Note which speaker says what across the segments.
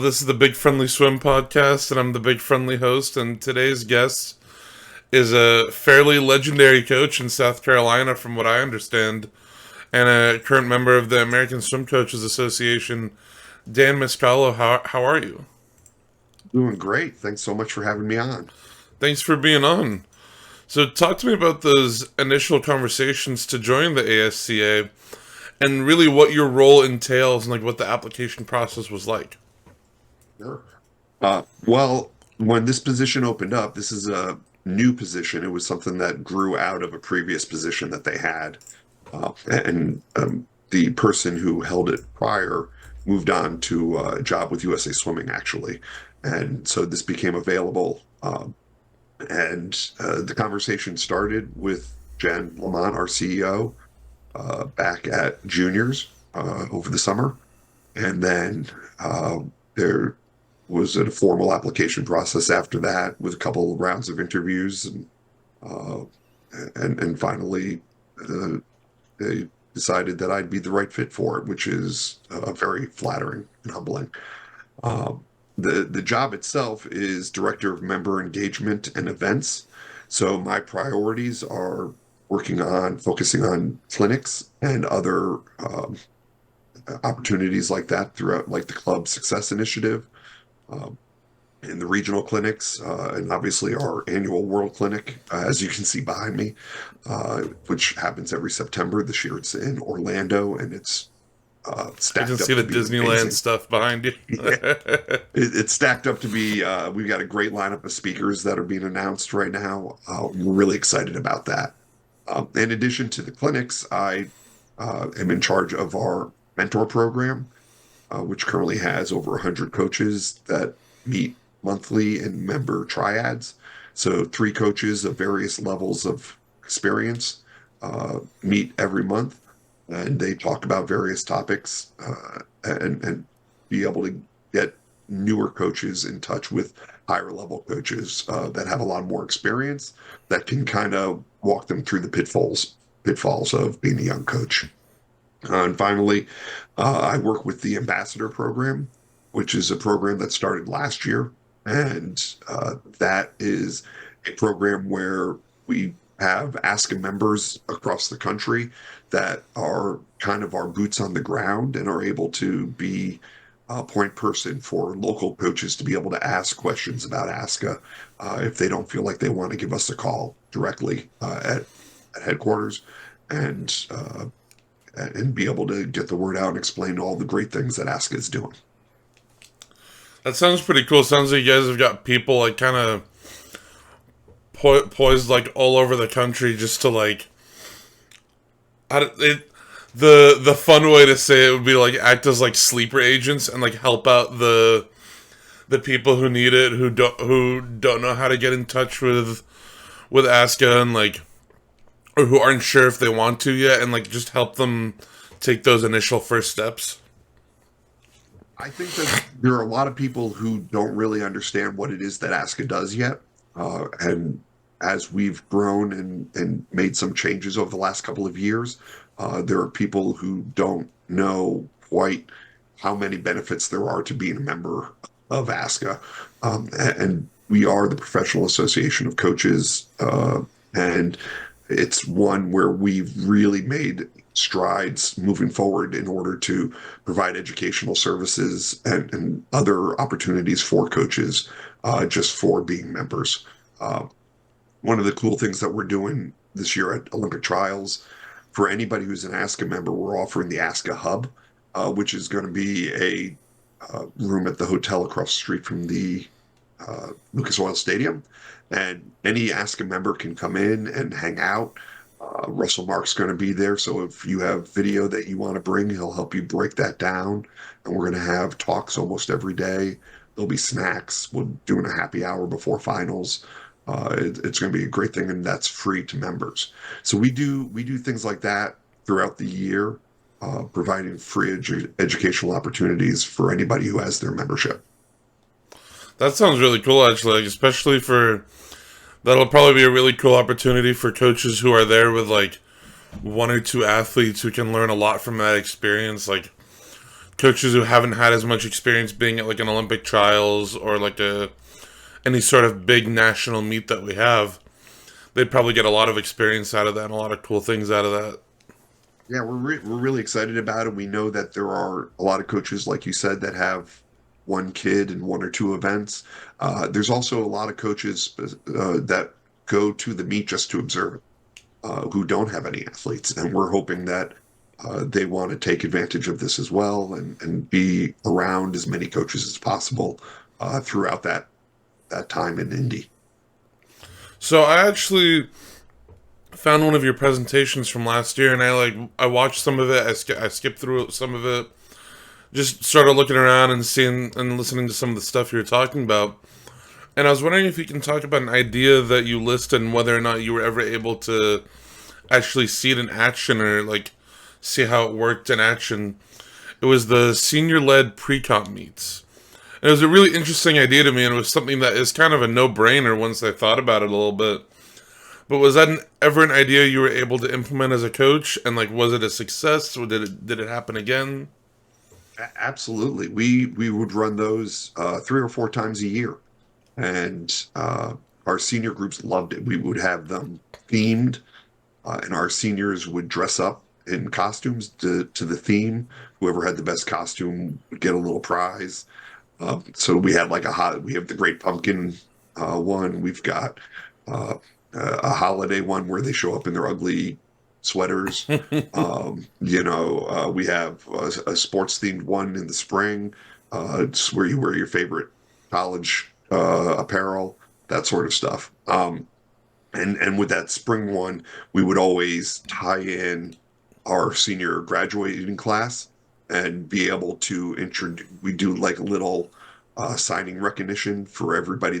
Speaker 1: This is the Big Friendly Swim podcast, and I'm the Big Friendly host. And today's guest is a fairly legendary coach in South Carolina, from what I understand, and a current member of the American Swim Coaches Association. Dan Mascolo, how are you?
Speaker 2: Doing great. Thanks so much for having me on.
Speaker 1: Thanks for being on. So, talk to me about those initial conversations to join the ASCA, and really what your role entails, and like what the application process was like.
Speaker 2: Sure. Well, when this position opened up, this is a new position. It was something that grew out of a previous position that they had. And the person who held it prior moved on to a job with USA Swimming, actually. And so this became available. And the conversation started with Jen Lamont, our CEO, back at juniors over the summer. And then there was a formal application process after that with a couple of rounds of interviews. Uh, and finally, they decided that I'd be the right fit for it, which is very flattering and humbling. Um, the job itself is director of member engagement and events. So my priorities are focusing on clinics and other opportunities like that throughout, like the Club Success Initiative, um, in the regional clinics, and obviously our annual World Clinic, as you can see behind me, which happens every September. This year it's in Orlando, and it's
Speaker 1: I can
Speaker 2: stacked
Speaker 1: see
Speaker 2: up
Speaker 1: the
Speaker 2: to be
Speaker 1: Disneyland
Speaker 2: amazing.
Speaker 1: stuff behind you.
Speaker 2: Yeah, it's stacked up to be. We've got a great lineup of speakers that are being announced right now. We're really excited about that. In addition to the clinics, I am in charge of our mentor program, which currently has over 100 coaches that meet monthly in member triads. So, three coaches of various levels of experience meet every month, and they talk about various topics, and be able to get newer coaches in touch with higher level coaches that have a lot more experience that can kind of walk them through the pitfalls of being a young coach. And finally, I work with the Ambassador Program, which is a program that started last year. And that is a program where we have ASCA members across the country that are kind of our boots on the ground and are able to be a point person for local coaches to be able to ask questions about ASCA if they don't feel like they want to give us a call directly at headquarters. And and be able to get the word out and explain all the great things that ASCA is doing.
Speaker 1: That sounds pretty cool. Sounds like you guys have got people like kind of poised like all over the country just to like the fun way to say it would be like act as like sleeper agents and like help out the people who need it, who don't know how to get in touch with ASCA, and like, or who aren't sure if they want to yet, and like just help them take those initial first steps.
Speaker 2: I think that there are a lot of people who don't really understand what it is that ASCA does yet. And as we've grown and made some changes over the last couple of years, there are people who don't know quite how many benefits there are to being a member of ASCA. And we are the Professional Association of Coaches, and it's one where we've really made strides moving forward in order to provide educational services and other opportunities for coaches just for being members. Uh, One of the cool things that we're doing this year at Olympic Trials, for anybody who's an ASCA member, we're offering the ASCA Hub, which is going to be a room at the hotel across the street from the Lucas Oil Stadium. And any ASCA member can come in and hang out. Russell Mark's going to be there. So if you have video that you want to bring, he'll help you break that down. And we're going to have talks almost every day. There'll be snacks. We're doing a happy hour before finals. It's going to be a great thing, and that's free to members. So we do things like that throughout the year, providing free educational opportunities for anybody who has their membership.
Speaker 1: That sounds really cool, actually, like, especially for that'll probably be a really cool opportunity for coaches who are there with like one or two athletes who can learn a lot from that experience. Like coaches who haven't had as much experience being at like an Olympic trials or like any sort of big national meet that we have, they'd probably get a lot of experience out of that and a lot of cool things out of that.
Speaker 2: Yeah, we're really excited about it. We know that there are a lot of coaches, like you said, that have one kid and one or two events. There's also a lot of coaches that go to the meet just to observe it, who don't have any athletes, and we're hoping that they want to take advantage of this as well and be around as many coaches as possible throughout that time in Indy.
Speaker 1: So I actually found one of your presentations from last year, and I watched some of it. I skipped through some of it, just started looking around and seeing and listening to some of the stuff you were talking about. And I was wondering if you can talk about an idea that you listed and whether or not you were ever able to actually see it in action or like see how it worked in action. It was the senior-led pre-comp meets. And it was a really interesting idea to me, and it was something that is kind of a no-brainer once I thought about it a little bit. But was that ever an idea you were able to implement as a coach? And like, was it a success? Or did it happen again?
Speaker 2: Absolutely, we would run those 3 or 4 times a year, and our senior groups loved it. We would have them themed, and our seniors would dress up in costumes to the theme. Whoever had the best costume would get a little prize. So we had like we have the Great Pumpkin one. We've got uh, a holiday one where they show up in their ugly sweaters. We have a sports themed one in the spring. It's where you wear your favorite college apparel, that sort of stuff. And with that spring one, we would always tie in our senior graduating class and be able to introduce. We do like a little signing recognition for everybody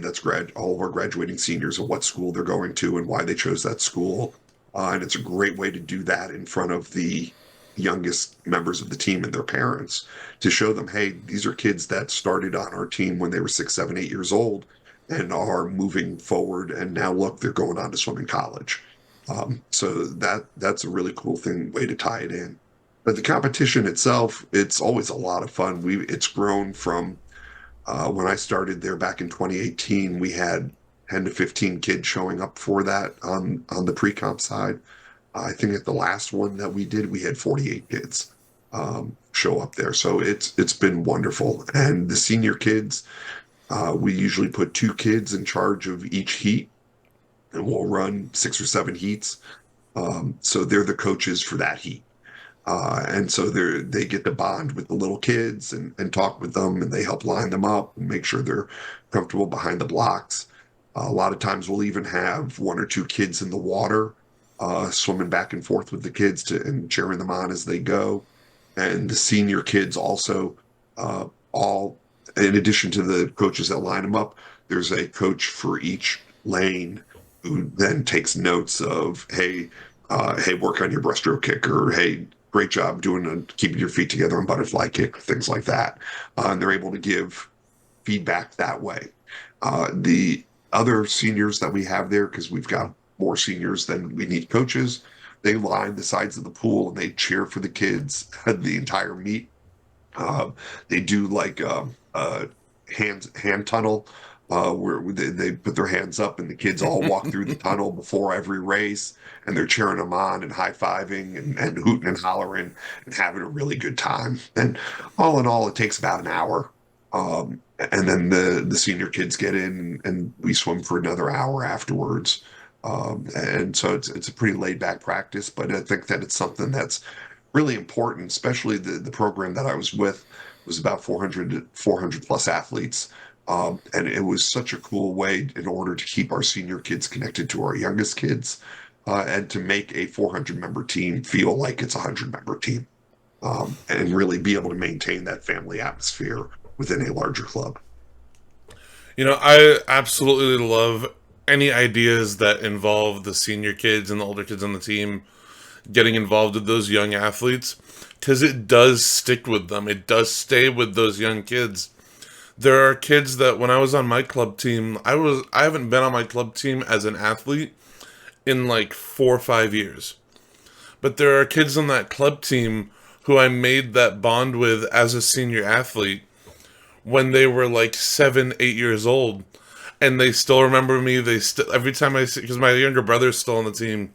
Speaker 2: all of our graduating seniors and what school they're going to and why they chose that school. And it's a great way to do that in front of the youngest members of the team and their parents to show them, hey, these are kids that started on our team when they were 6, 7, 8 years old and are moving forward. And now look, they're going on to swim in college. So that's a really cool way to tie it in. But the competition itself, it's always a lot of fun. It's grown from when I started there back in 2018, we had 10 to 15 kids showing up for that on the pre-comp side. I think at the last one that we did, we had 48 kids show up there. So it's been wonderful. And the senior kids, we usually put 2 kids in charge of each heat, and we'll run 6 or 7 heats. So they're the coaches for that heat. And so they get to bond with the little kids and talk with them, and they help line them up and make sure they're comfortable behind the blocks. A lot of times we'll even have 1 or 2 kids in the water, swimming back and forth with the kids and cheering them on as they go. And the senior kids also, all in addition to the coaches that line them up, there's a coach for each lane who then takes notes of, hey, work on your breaststroke kick, or hey, great job keeping your feet together on butterfly kick, things like that. And they're able to give feedback that way. The other seniors that we have there, because we've got more seniors than we need coaches, they line the sides of the pool and they cheer for the kids the entire meet. They do like hand tunnel, where they put their hands up and the kids all walk through the tunnel before every race, and they're cheering them on and high-fiving and hooting and hollering and having a really good time. And all in all, it takes about an hour. And then the senior kids get in and we swim for another hour afterwards. And so it's a pretty laid back practice, but I think that it's something that's really important, especially the program that I was with was about 400 plus athletes. And it was such a cool way in order to keep our senior kids connected to our youngest kids, and to make a 400 member team feel like it's a 100 member team, and really be able to maintain that family atmosphere within a larger club.
Speaker 1: I absolutely love any ideas that involve the senior kids and the older kids on the team getting involved with those young athletes, because it does stick with them. It does stay with those young kids. There are kids that when I was on my club team, I haven't been on my club team as an athlete in like 4 or 5 years. But there are kids on that club team who I made that bond with as a senior athlete when they were like 7, 8 years old, and they still remember me. They still every time I see, because my younger brother's still on the team,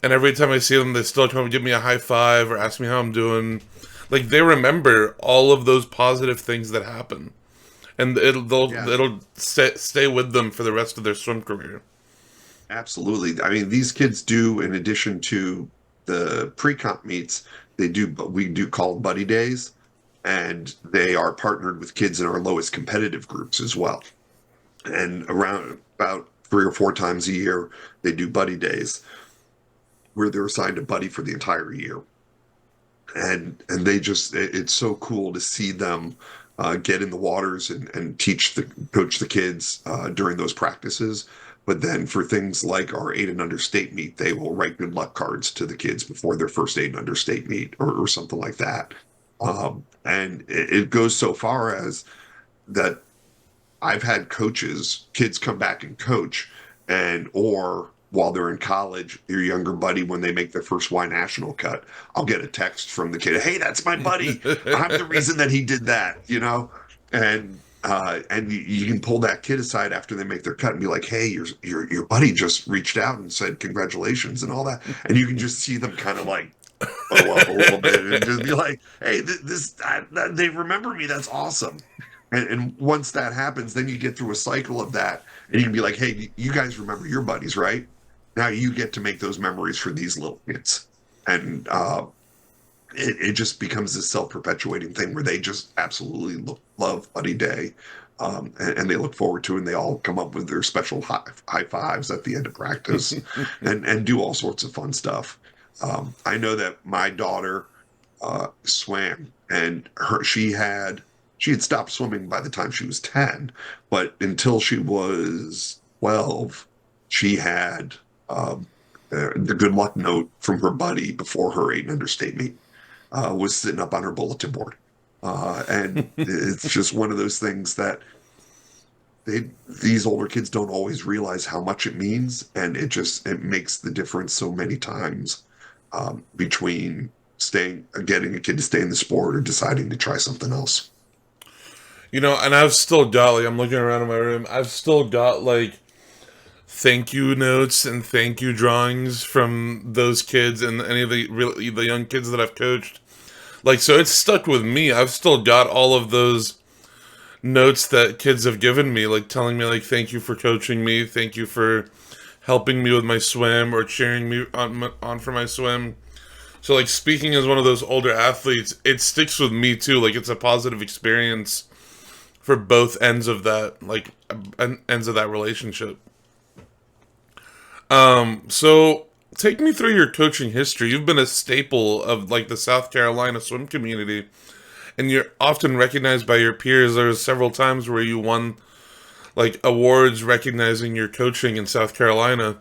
Speaker 1: and every time I see them, they still come and give me a high five or ask me how I'm doing. Like they remember all of those positive things that happen, and
Speaker 2: Yeah,
Speaker 1: it'll stay with them for the rest of their swim career.
Speaker 2: absolutely. I mean, these kids do, in addition to the pre-comp meets, we do called buddy days, and they are partnered with kids in our lowest competitive groups as well. And around about 3 or 4 times a year, they do buddy days where they're assigned a buddy for the entire year. And they just it's so cool to see them get in the waters and coach the kids during those practices. But then for things like our 8 and under state meet, they will write good luck cards to the kids before their first 8 and under state meet or something like that. And it goes so far as that I've had kids come back and coach, and or while they're in college, your younger buddy, when they make their first Y national cut, I'll get a text from the kid, "Hey, that's my buddy. I'm the reason that he did that," you know? And you can pull that kid aside after they make their cut and be like, "Hey, your buddy just reached out and said congratulations and all that," and you can just see them kind of like bow up a little bit and just be like, "Hey, they remember me. That's awesome." And once that happens, then you get through a cycle of that, and you can be like, "Hey, you guys remember your buddies, right? Now you get to make those memories for these little kids," and it just becomes this self-perpetuating thing where they just absolutely love Buddy Day, and they look forward to it, and they all come up with their special high fives at the end of practice, and do all sorts of fun stuff. I know that my daughter swam, and she had stopped swimming by the time she was 10, but until she was 12, she had the good luck note from her buddy before her 8 and under state meet was sitting up on her bulletin board. And it's just one of those things that these older kids don't always realize how much it means, and it makes the difference so many times between getting a kid to stay in the sport or deciding to try something else.
Speaker 1: And I've still got like I'm looking around in my room. I've still got like thank you notes and thank you drawings from those kids and any of the young kids that I've coached. Like so, it's stuck with me. I've still got all of those notes that kids have given me, like telling me like thank you for coaching me, thank you for helping me with my swim or cheering me on for my swim. So like speaking as one of those older athletes, it sticks with me too. Like it's a positive experience for both ends of that, like ends of that relationship. So take me through your coaching history. You've been a staple of like the South Carolina swim community, and you're often recognized by your peers. There's several times where you won like awards recognizing your coaching in South Carolina.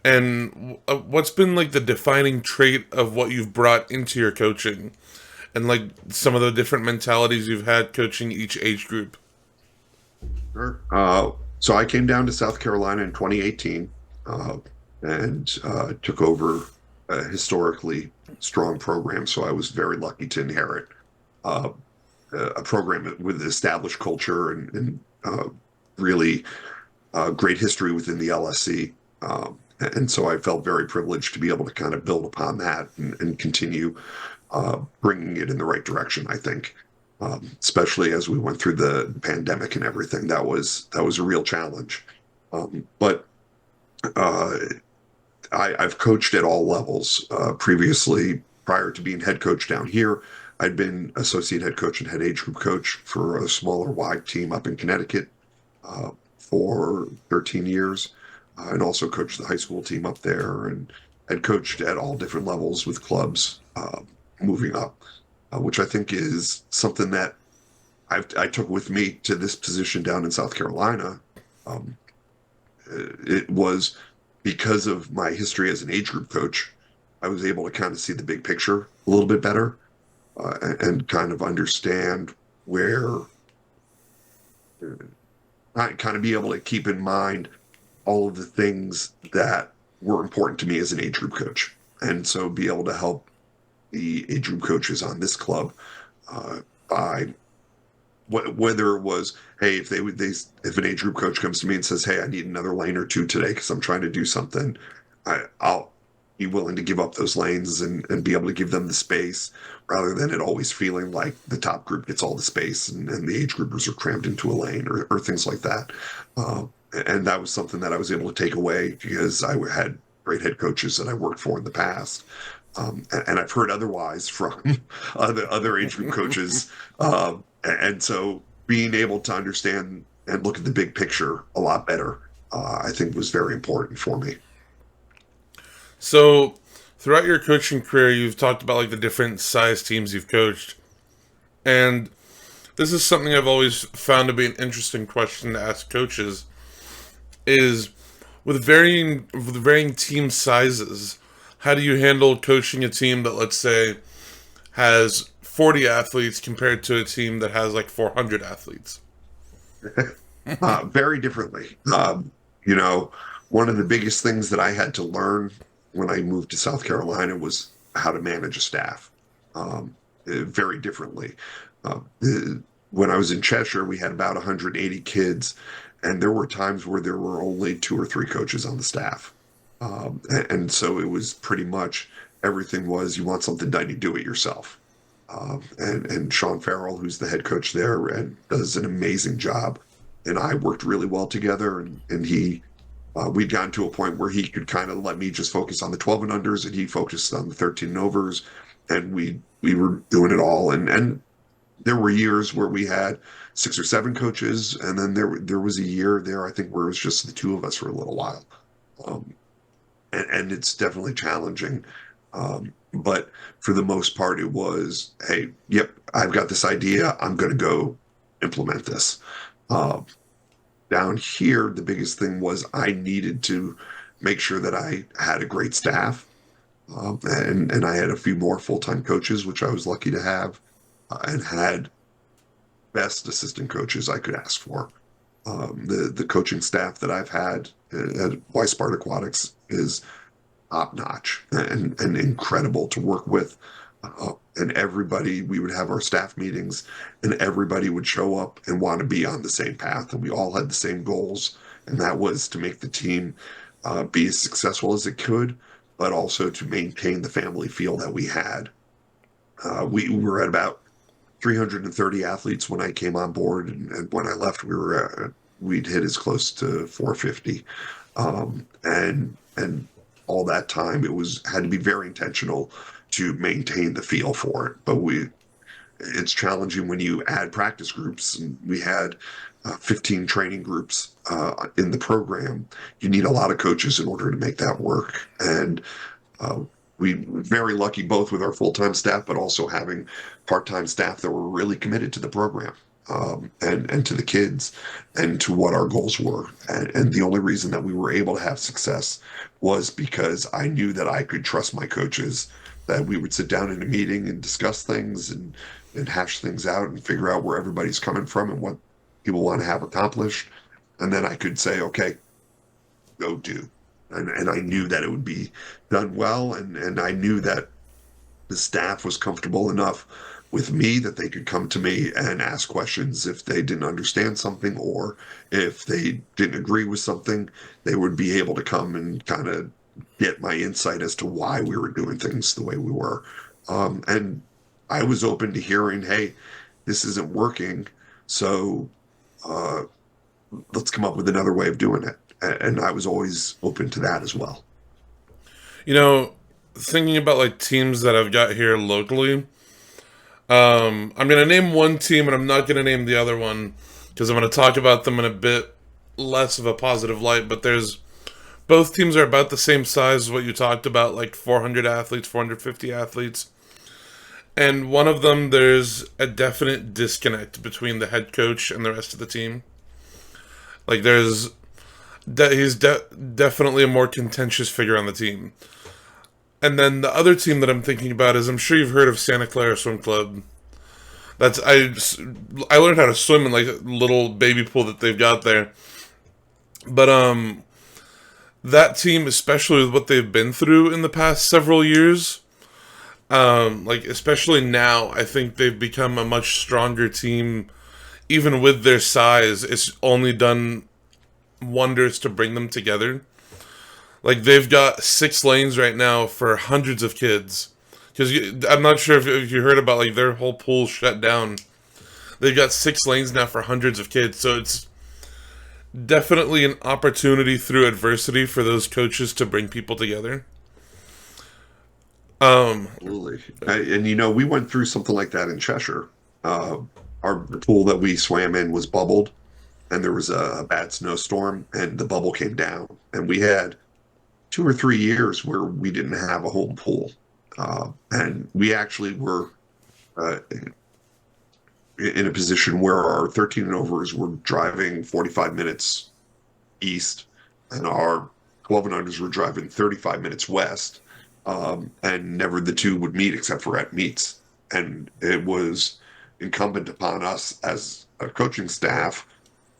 Speaker 1: And what's been like the defining trait of what you've brought into your coaching, and like some of the different mentalities you've had coaching each age group?
Speaker 2: Sure. So I came down to South Carolina in 2018 uh, and took over a historically strong program. So I was very lucky to inherit uh, a program with established culture and really great history within the LSC. And so I felt very privileged to be able to kind of build upon that and continue bringing it in the right direction, I think. Especially as we went through the pandemic and everything, that was a real challenge. But uh, I've coached at all levels previously. Prior to being head coach down here, I'd been associate head coach and head age group coach for a smaller wide team up in Connecticut for 13 years, and also coached the high school team up there, and had coached at all different levels with clubs moving up, which I think is something that I took with me to this position down in South Carolina. Um, it was because of my history as an age group coach. I was able to kind of see the big picture a little bit better and kind of understand where I kind of be able to keep in mind all of the things that were important to me as an age group coach. And so be able to help the age group coaches on this club by whether it was, hey, if if an age group coach comes to me and says, hey, I need another lane or two today because I'm trying to do something, I'll be willing to give up those lanes and be able to give them the space rather than it always feeling like the top group gets all the space and the age groupers are crammed into a lane or things like that. And that was something that I was able to take away because I had great head coaches that I worked for in the past. And I've heard otherwise from other age group coaches. And so being able to understand and look at the big picture a lot better, I think was very important for me.
Speaker 1: So, throughout your coaching career, you've talked about like the different size teams you've coached, and this is something I've always found to be an interesting question to ask coaches: is with varying team sizes, how do you handle coaching a team that, let's say, has 40 athletes compared to a team that has like 400 athletes?
Speaker 2: Very differently. One of the biggest things that I had to learn when I moved to South Carolina was how to manage a staff very differently. Uh, when I was in Cheshire, we had about 180 kids, and there were times where there were only two or three coaches on the staff. And so it was pretty much everything was you want something done, you do it yourself. And Sean Farrell, who's the head coach there, and does an amazing job. And I worked really well together, and we'd gotten to a point where he could kind of let me just focus on the 12 and unders, and he focused on the 13 and overs, and we were doing it all. And there were years where we had six or seven coaches, and then there was a year there I think where it was just the two of us for a little while. Um, and it's definitely challenging. But for the most part, it was, hey, yep, I've got this idea. I'm going to go implement this. Um, Down here, the biggest thing was I needed to make sure that I had a great staff. And I had a few more full-time coaches, which I was lucky to have, and had best assistant coaches I could ask for. The coaching staff that I've had at White Spark Aquatics is top notch and incredible to work with. And everybody, we would have our staff meetings, and everybody would show up and want to be on the same path. And we all had the same goals, and that was to make the team be as successful as it could, but also to maintain the family feel that we had. We were at about 330 athletes when I came on board, and when I left, we'd hit as close to 450. And all that time, it was had to be very intentional to maintain the feel for it. But it's challenging when you add practice groups. And we had 15 training groups in the program. You need a lot of coaches in order to make that work. And we were very lucky both with our full-time staff, but also having part-time staff that were really committed to the program. And to the kids and to what our goals were. And the only reason that we were able to have success was because I knew that I could trust my coaches, that we would sit down in a meeting and discuss things and hash things out and figure out where everybody's coming from and what people want to have accomplished. And then I could say, okay, go do. And I knew that it would be done well. And I knew that the staff was comfortable enough with me that they could come to me and ask questions if they didn't understand something or if they didn't agree with something, they would be able to come and kind of get my insight as to why we were doing things the way we were. And I was open to hearing, hey, this isn't working, so uh, let's come up with another way of doing it. And I was always open to that as well.
Speaker 1: You know, thinking about like teams that I've got here locally, I'm gonna name one team and I'm not gonna name the other one because I'm gonna talk about them in a bit less of a positive light. But there's both teams are about the same size as what you talked about, like 400 athletes, 450 athletes. And one of them, there's a definite disconnect between the head coach and the rest of the team. Like, he's definitely a more contentious figure on the team. And then the other team that I'm thinking about is, I'm sure you've heard of Santa Clara Swim Club. I learned how to swim in like a little baby pool that they've got there. But that team, especially with what they've been through in the past several years, Like especially now, I think they've become a much stronger team. Even with their size, it's only done wonders to bring them together. Like they've got 6 lanes right now for hundreds of kids. Because I'm not sure if you heard about like their whole pool shut down. They've got 6 lanes now for hundreds of kids, so it's definitely an opportunity through adversity for those coaches to bring people together. Um,
Speaker 2: Absolutely. And we went through something like that in Cheshire. Uh, our pool that we swam in was bubbled, and there was a bad snowstorm, and the bubble came down, and we had 2 or 3 years where we didn't have a home pool, and we actually were in a position where our 13 and overs were driving 45 minutes east, and our 12 and unders were driving 35 minutes west, and never the two would meet except for at meets. And it was incumbent upon us as a coaching staff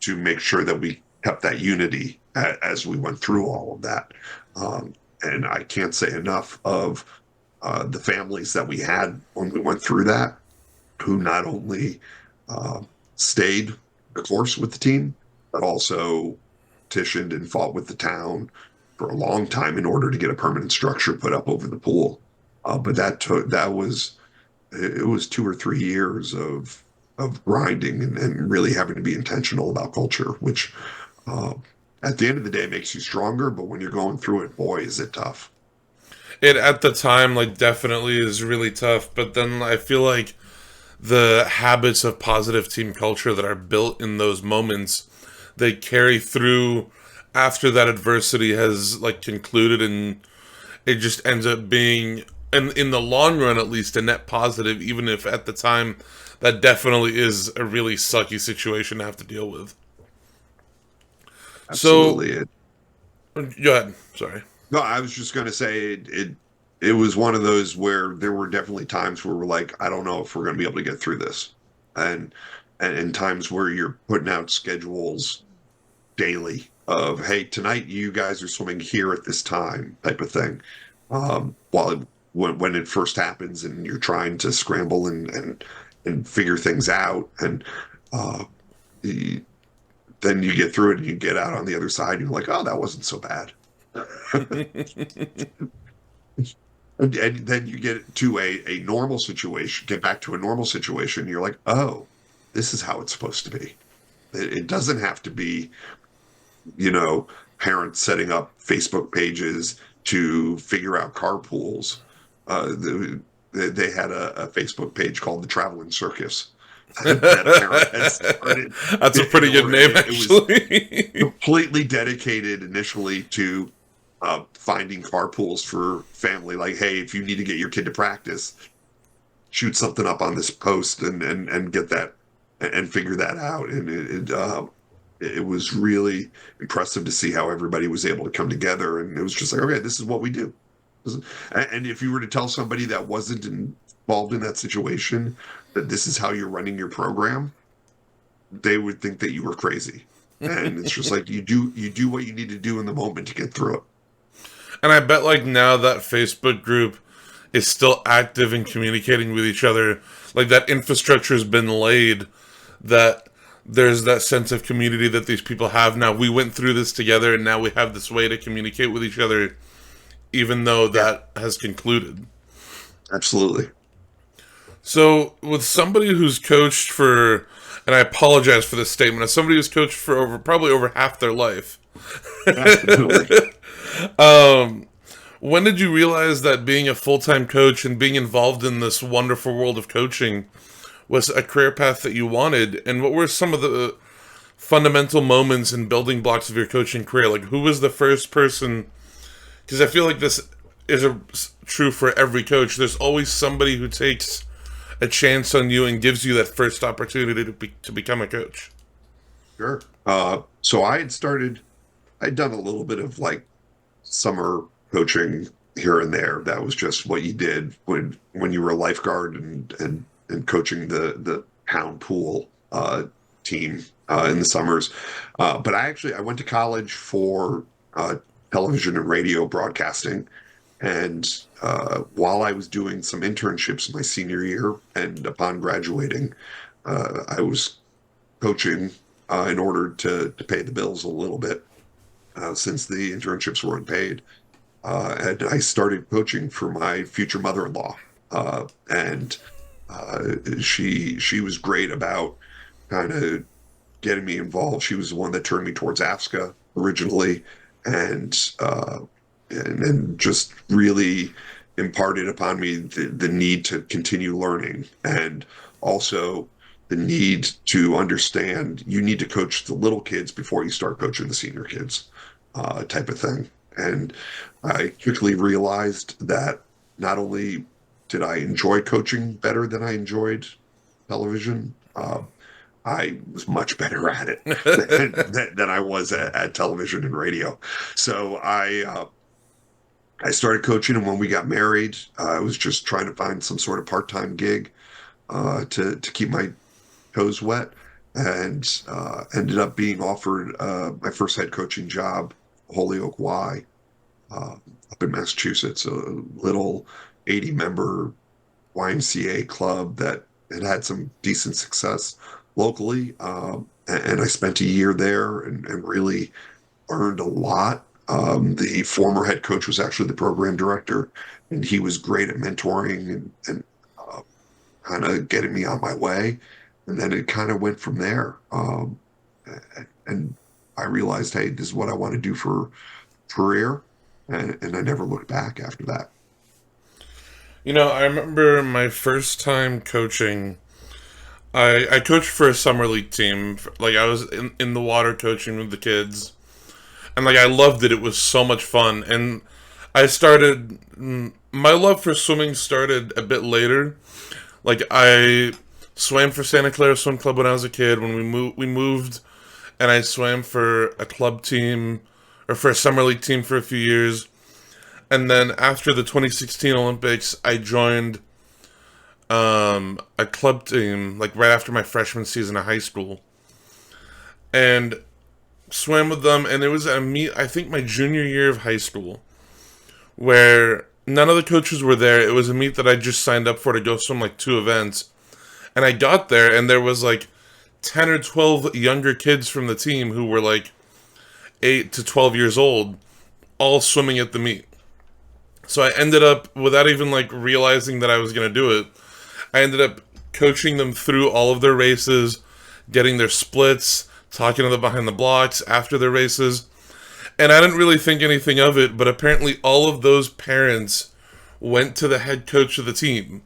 Speaker 2: to make sure that we kept that unity as we went through all of that. And I can't say enough of the families that we had when we went through that, who not only uh, stayed the course with the team, but also petitioned and fought with the town for a long time in order to get a permanent structure put up over the pool. But it was 2 or 3 years of grinding and really having to be intentional about culture, which uh, at the end of the day makes you stronger. But when you're going through it, boy, is it tough.
Speaker 1: it at the time like definitely is really tough, but then I feel like the habits of positive team culture that are built in those moments, they carry through after that adversity has like concluded, and it just ends up being, and in the long run at least, a net positive, even if at the time that definitely is a really sucky situation to have to deal with. So
Speaker 2: Absolutely.
Speaker 1: go ahead, sorry.
Speaker 2: No, I was just going to say it was one of those where there were definitely times where we're like, I don't know if we're going to be able to get through this, and and times where you're putting out schedules daily of, hey, tonight you guys are swimming here at this time, type of thing. While when it first happens and you're trying to scramble and figure things out, and uh, the, then you get through it and you get out on the other side, and you're like, oh, that wasn't so bad. And then you get to a normal situation, get back to a normal situation. You're like, oh, this is how it's supposed to be. It doesn't have to be, you know, parents setting up Facebook pages to figure out carpools. They had a Facebook page called the Traveling Circus that a parent had started
Speaker 1: That's a pretty good name,
Speaker 2: it was
Speaker 1: actually.
Speaker 2: completely dedicated initially to finding carpools for family. Like, hey, if you need to get your kid to practice, shoot something up on this post and get that and figure that out. And it was really impressive to see how everybody was able to come together. And it was just like, okay, this is what we do. And if you were to tell somebody that wasn't involved in that situation that this is how you're running your program, they would think that you were crazy. And it's just like you do what you need to do in the moment to get through it.
Speaker 1: And I bet like now that Facebook group is still active and communicating with each other, like that infrastructure has been laid, that there's that sense of community that these people have now. We went through this together and now we have this way to communicate with each other, even though
Speaker 2: Yeah,
Speaker 1: that has concluded.
Speaker 2: absolutely.
Speaker 1: So with somebody who's coached for, and I apologize for this statement, as somebody who's coached for probably over half their life,
Speaker 2: Absolutely.
Speaker 1: um, when did you realize that being a full-time coach and being involved in this wonderful world of coaching was a career path that you wanted? And what were some of the fundamental moments and building blocks of your coaching career? Like, who was the first person? Because I feel like this is true for every coach. There's always somebody who takes a chance on you and gives you that first opportunity to become a coach.
Speaker 2: Sure. So I'd done a little bit of like summer coaching here and there. That was just what you did when you were a lifeguard and coaching the town pool team in the summers. But I went to college for television and radio broadcasting, And while I was doing some internships my senior year, and upon graduating, I was coaching in order to pay the bills a little bit, since the internships were unpaid. And I started coaching for my future mother-in-law, and she was great about kind of getting me involved. She was the one that turned me towards ASCA originally, and and just really imparted upon me the need to continue learning, and also the need to understand you need to coach the little kids before you start coaching the senior kids, type of thing. And I quickly realized that not only did I enjoy coaching better than I enjoyed television, I was much better at it than I was at television and radio. So I started coaching, and when we got married, I was just trying to find some sort of part-time gig to keep my toes wet, and ended up being offered my first head coaching job, Holyoke Y, up in Massachusetts, a little 80-member YMCA club that had some decent success locally. And I spent a year there, and really learned a lot. The former head coach was actually the program director, and he was great at mentoring and kind of getting me on my way. And then it kind of went from there. And I realized, hey, this is what I want to do for career. And I never looked back after that.
Speaker 1: I remember my first time coaching. I coached for a summer league team. Like, I was in the water coaching with the kids. And, like, I loved it. It was so much fun. And I started... My love for swimming started a bit later. Like, I swam for Santa Clara Swim Club when I was a kid. When we moved, and I swam for a club team, or for a summer league team for a few years. And then after the 2016 Olympics, I joined a club team, like, right after my freshman season of high school. And swam with them, and it was a meet, I think my junior year of high school, where none of the coaches were there. It was a meet that I just signed up for to go swim, like, 2 events. And I got there, and there was, like, 10 or 12 younger kids from the team who were, like, 8 to 12 years old, all swimming at the meet. So I ended up, without even, like, realizing that I was going to do it, I ended up coaching them through all of their races, getting their splits, talking to them behind the blocks after their races. And I didn't really think anything of it, but apparently all of those parents went to the head coach of the team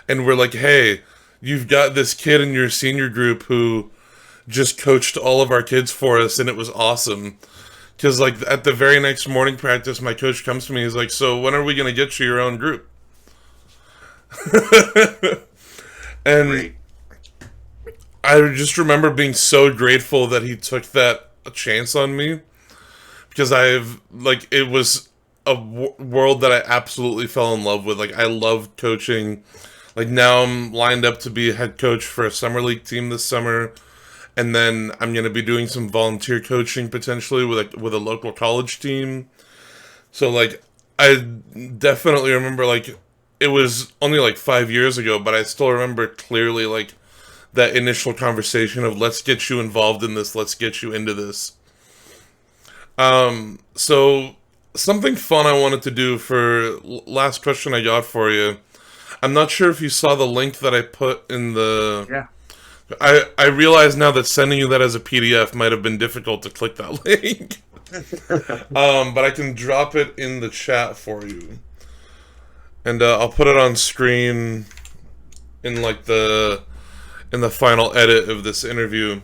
Speaker 1: and were like, hey, you've got this kid in your senior group who just coached all of our kids for us, and it was awesome. Because, like, at the very next morning practice, my coach comes to me, he's like, so when are we going to get you your own group? And
Speaker 2: Great.
Speaker 1: I just remember being so grateful that he took that chance on me, because it was a world that I absolutely fell in love with. Like, I loved coaching. Like, now I'm lined up to be a head coach for a summer league team this summer, and then I'm going to be doing some volunteer coaching potentially with a local college team. So, like, I definitely remember, like, it was only like 5 years ago, but I still remember clearly, like, that initial conversation of, let's get you involved in this, let's get you into this. So something fun I wanted to do for last question I got for you. I'm not sure if you saw the link that I put in the...
Speaker 2: Yeah.
Speaker 1: I realize now that sending you that as a PDF might have been difficult to click that link. But I can drop it in the chat for you. And I'll put it on screen in, like, in the final edit of this interview.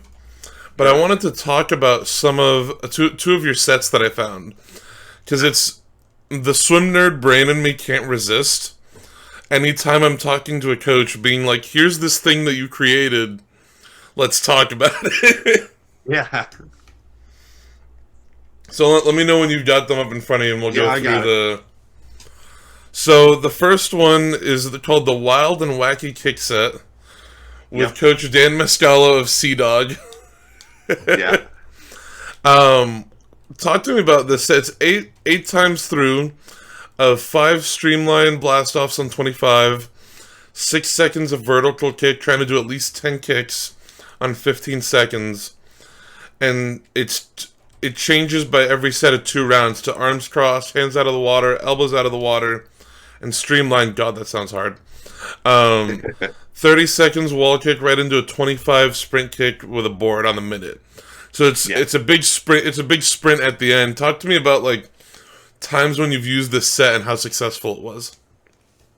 Speaker 1: But I wanted to talk about two of your sets that I found, because it's the swim nerd brain in me can't resist. Anytime I'm talking to a coach, being like, "Here's this thing that you created. Let's talk about it."
Speaker 2: Yeah.
Speaker 1: So let me know when you've got them up in front of you, and we'll go
Speaker 2: I got
Speaker 1: through the. So the first one is called the Wild and Wacky Kick Set with Coach Dan Mascolo of Sea Dog.
Speaker 2: Yeah.
Speaker 1: Talk to me about this set. It's eight times through. of 5 streamline blast offs on 25, 6 seconds of vertical kick, trying to do at least 10 kicks on 15 seconds, and it changes by every set of 2 rounds to arms crossed, hands out of the water, elbows out of the water, and streamline. God, that sounds hard. 30 seconds wall kick right into a 25 sprint kick with a board on the minute. So it's a big sprint. It's a big sprint at the end. Talk to me about like times when you've used this set and how successful it was.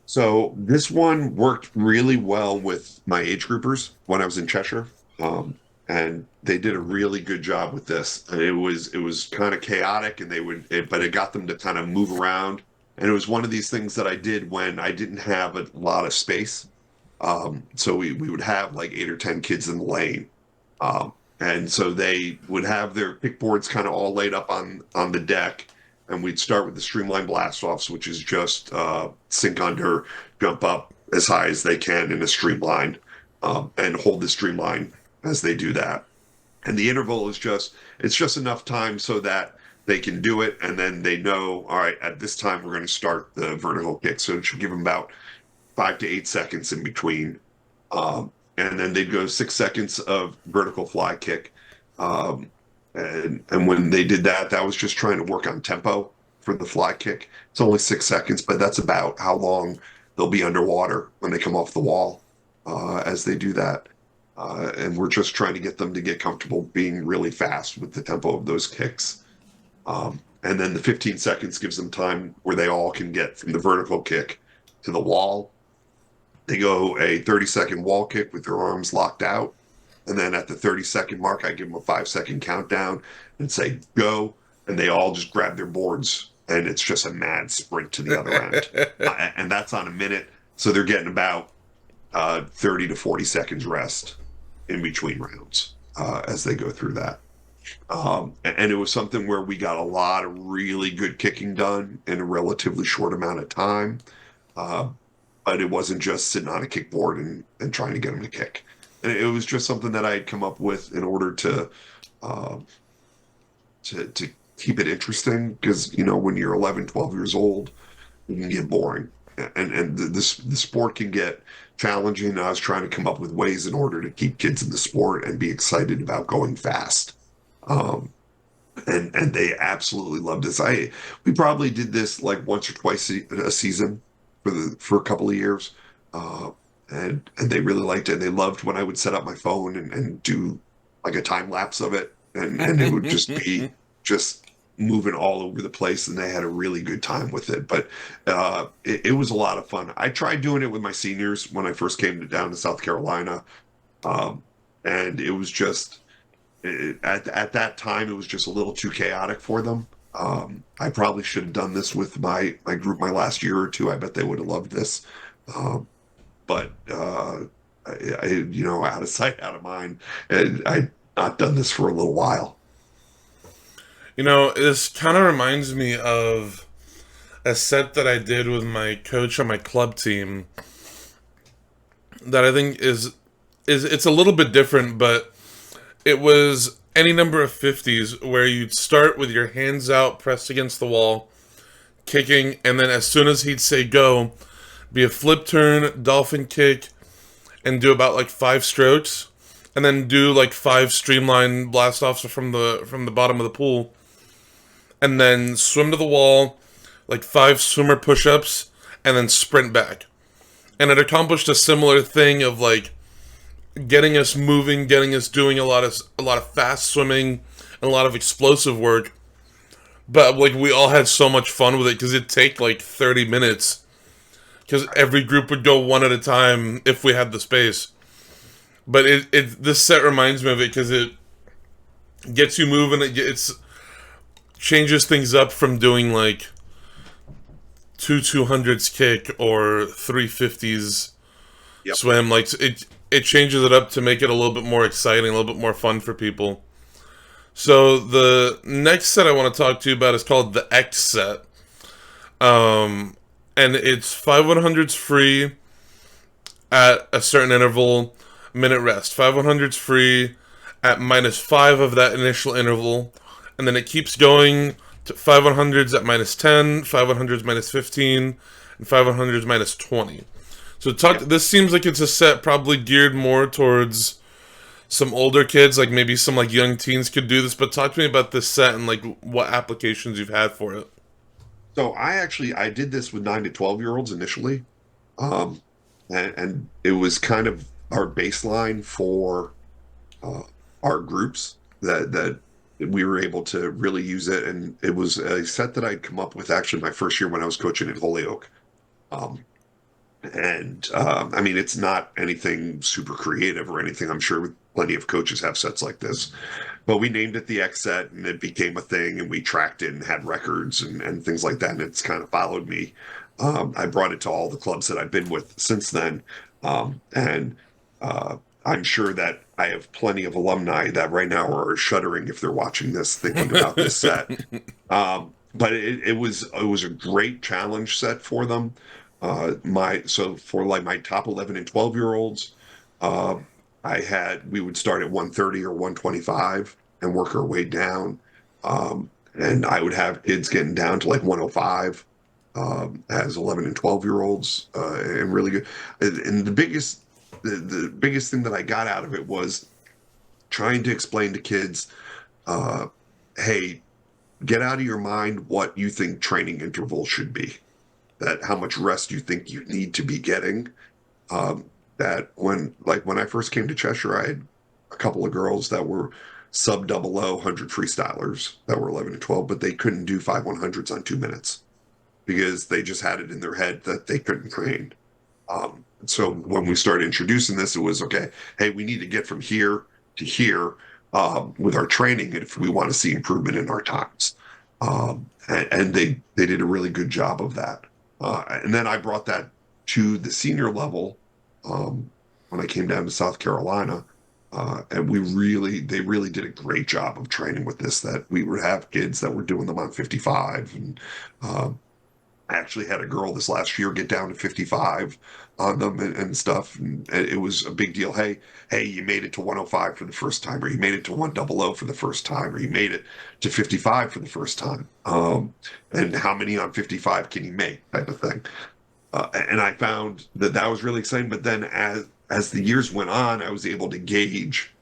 Speaker 2: So this one worked really well with my age groupers when I was in Cheshire, and they did a really good job with this. And it was kind of chaotic, and but it got them to kind of move around. And it was one of these things that I did when I didn't have a lot of space. So we would have like 8 or 10 kids in the lane, and so they would have their kickboards kind of all laid up on the deck, and we'd start with the streamline blast offs, which is just sink under, jump up as high as they can in a streamline, and hold the streamline as they do that. And the interval is just enough time so that they can do it, and then they know, all right, at this time we're going to start the vertical kick. So it should give them about 5 to 8 seconds in between. And then they'd go 6 seconds of vertical fly kick. And when they did that, that was just trying to work on tempo for the fly kick. It's only 6 seconds, but that's about how long they'll be underwater when they come off the wall as they do that. And we're just trying to get them to get comfortable being really fast with the tempo of those kicks. And then the 15 seconds gives them time where they all can get from the vertical kick to the wall. They go a 30-second wall kick with their arms locked out. And then at the 30-second mark, I give them a 5-second countdown and say, go. And they all just grab their boards. And it's just a mad sprint to the other end. And that's on a minute. So they're getting about 30 to 40 seconds rest in between rounds as they go through that. And it was something where we got a lot of really good kicking done in a relatively short amount of time. But it wasn't just sitting on a kickboard and trying to get them to kick. And it was just something that I had come up with in order to keep it interesting. Because, you know, when you're 11, 12 years old, it can get boring. And the sport can get challenging. I was trying to come up with ways in order to keep kids in the sport and be excited about going fast. And they absolutely loved this. We probably did this like once or twice a season for a couple of years, and they really liked it. And they loved when I would set up my phone and do like a time lapse of it, and it would just be just moving all over the place, and they had a really good time with it. But it was a lot of fun. I tried doing it with my seniors when I first came down to South Carolina, and it was just at that time it was just a little too chaotic for them. I probably should have done this with my group my last year or two. I bet they would have loved this. But you know, out of sight, out of mind. And I'd not done this for a little while.
Speaker 1: You know, this kind of reminds me of a set that I did with my coach on my club team that I think is it's a little bit different, but it was any number of 50s where you'd start with your hands out pressed against the wall, kicking, and then as soon as he'd say go, be a flip turn, dolphin kick, and do about like 5 strokes, and then do like 5 streamline blast offs from the bottom of the pool, and then swim to the wall, like 5 swimmer push-ups, and then sprint back. And it accomplished a similar thing of like getting us moving, getting us doing a lot of fast swimming and a lot of explosive work. But like we all had so much fun with it because it'd take like 30 minutes because every group would go one at a time if we had the space. But this set reminds me of it because it gets you moving. It's changes things up from doing like 200s kick or 350s swim. Like it changes it up to make it a little bit more exciting, a little bit more fun for people. So the next set I want to talk to you about is called the X set. And it's 5 100s free at a certain interval, minute rest. 5 100s free at -5 of that initial interval. And then it keeps going Five 100s at minus 10, five 100s minus 15, and five 100s minus 20. So
Speaker 2: Yeah.
Speaker 1: this seems like it's a set probably geared more towards some older kids, like maybe some like young teens could do this. But talk to me about this set and like what applications you've had for it.
Speaker 2: So I did this with 9 to 12 year olds initially, um, and it was kind of our baseline for uh, our groups that we were able to really use it, and it was a set that I'd come up with actually my first year when I was coaching in Holyoke. Um, and I mean, it's not anything super creative or anything. I'm sure plenty of coaches have sets like this, but we named it the X set, and it became a thing, and we tracked it and had records and things like that. And it's kind of followed me. I brought it to all the clubs that I've been with since then, and I'm sure that I have plenty of alumni that right now are shuddering if they're watching this, thinking about this set. But it was a great challenge set for them. My so for like my top 11 and 12 year olds, uh, we would start at 130 or 125 and work our way down. And I would have kids getting down to like 105 as 11 and 12 year olds, and really good. And the biggest thing that I got out of it was trying to explain to kids, uh, hey, get out of your mind what you think training intervals should be, that how much rest you think you need to be getting. That when I first came to Cheshire, I had a couple of girls that were sub double O 100 freestylers that were 11 and 12, but they couldn't do 5 100s on 2 minutes because they just had it in their head that they couldn't train. So when we started introducing this, it was okay. Hey, we need to get from here to here with our training if we want to see improvement in our times. And they did a really good job of that. And then I brought that to the senior level when I came down to South Carolina, and they really did a great job of training with this. That we would have kids that were doing them on 55, and I actually had a girl this last year get down to 55 on them and stuff, and it was a big deal. Hey, you made it to 105 for the first time, or you made it to 100 for the first time, or you made it to 55 for the first time. And how many on 55 can you make, type of thing. And I found that that was really exciting. But then as the years went on, I was able to gauge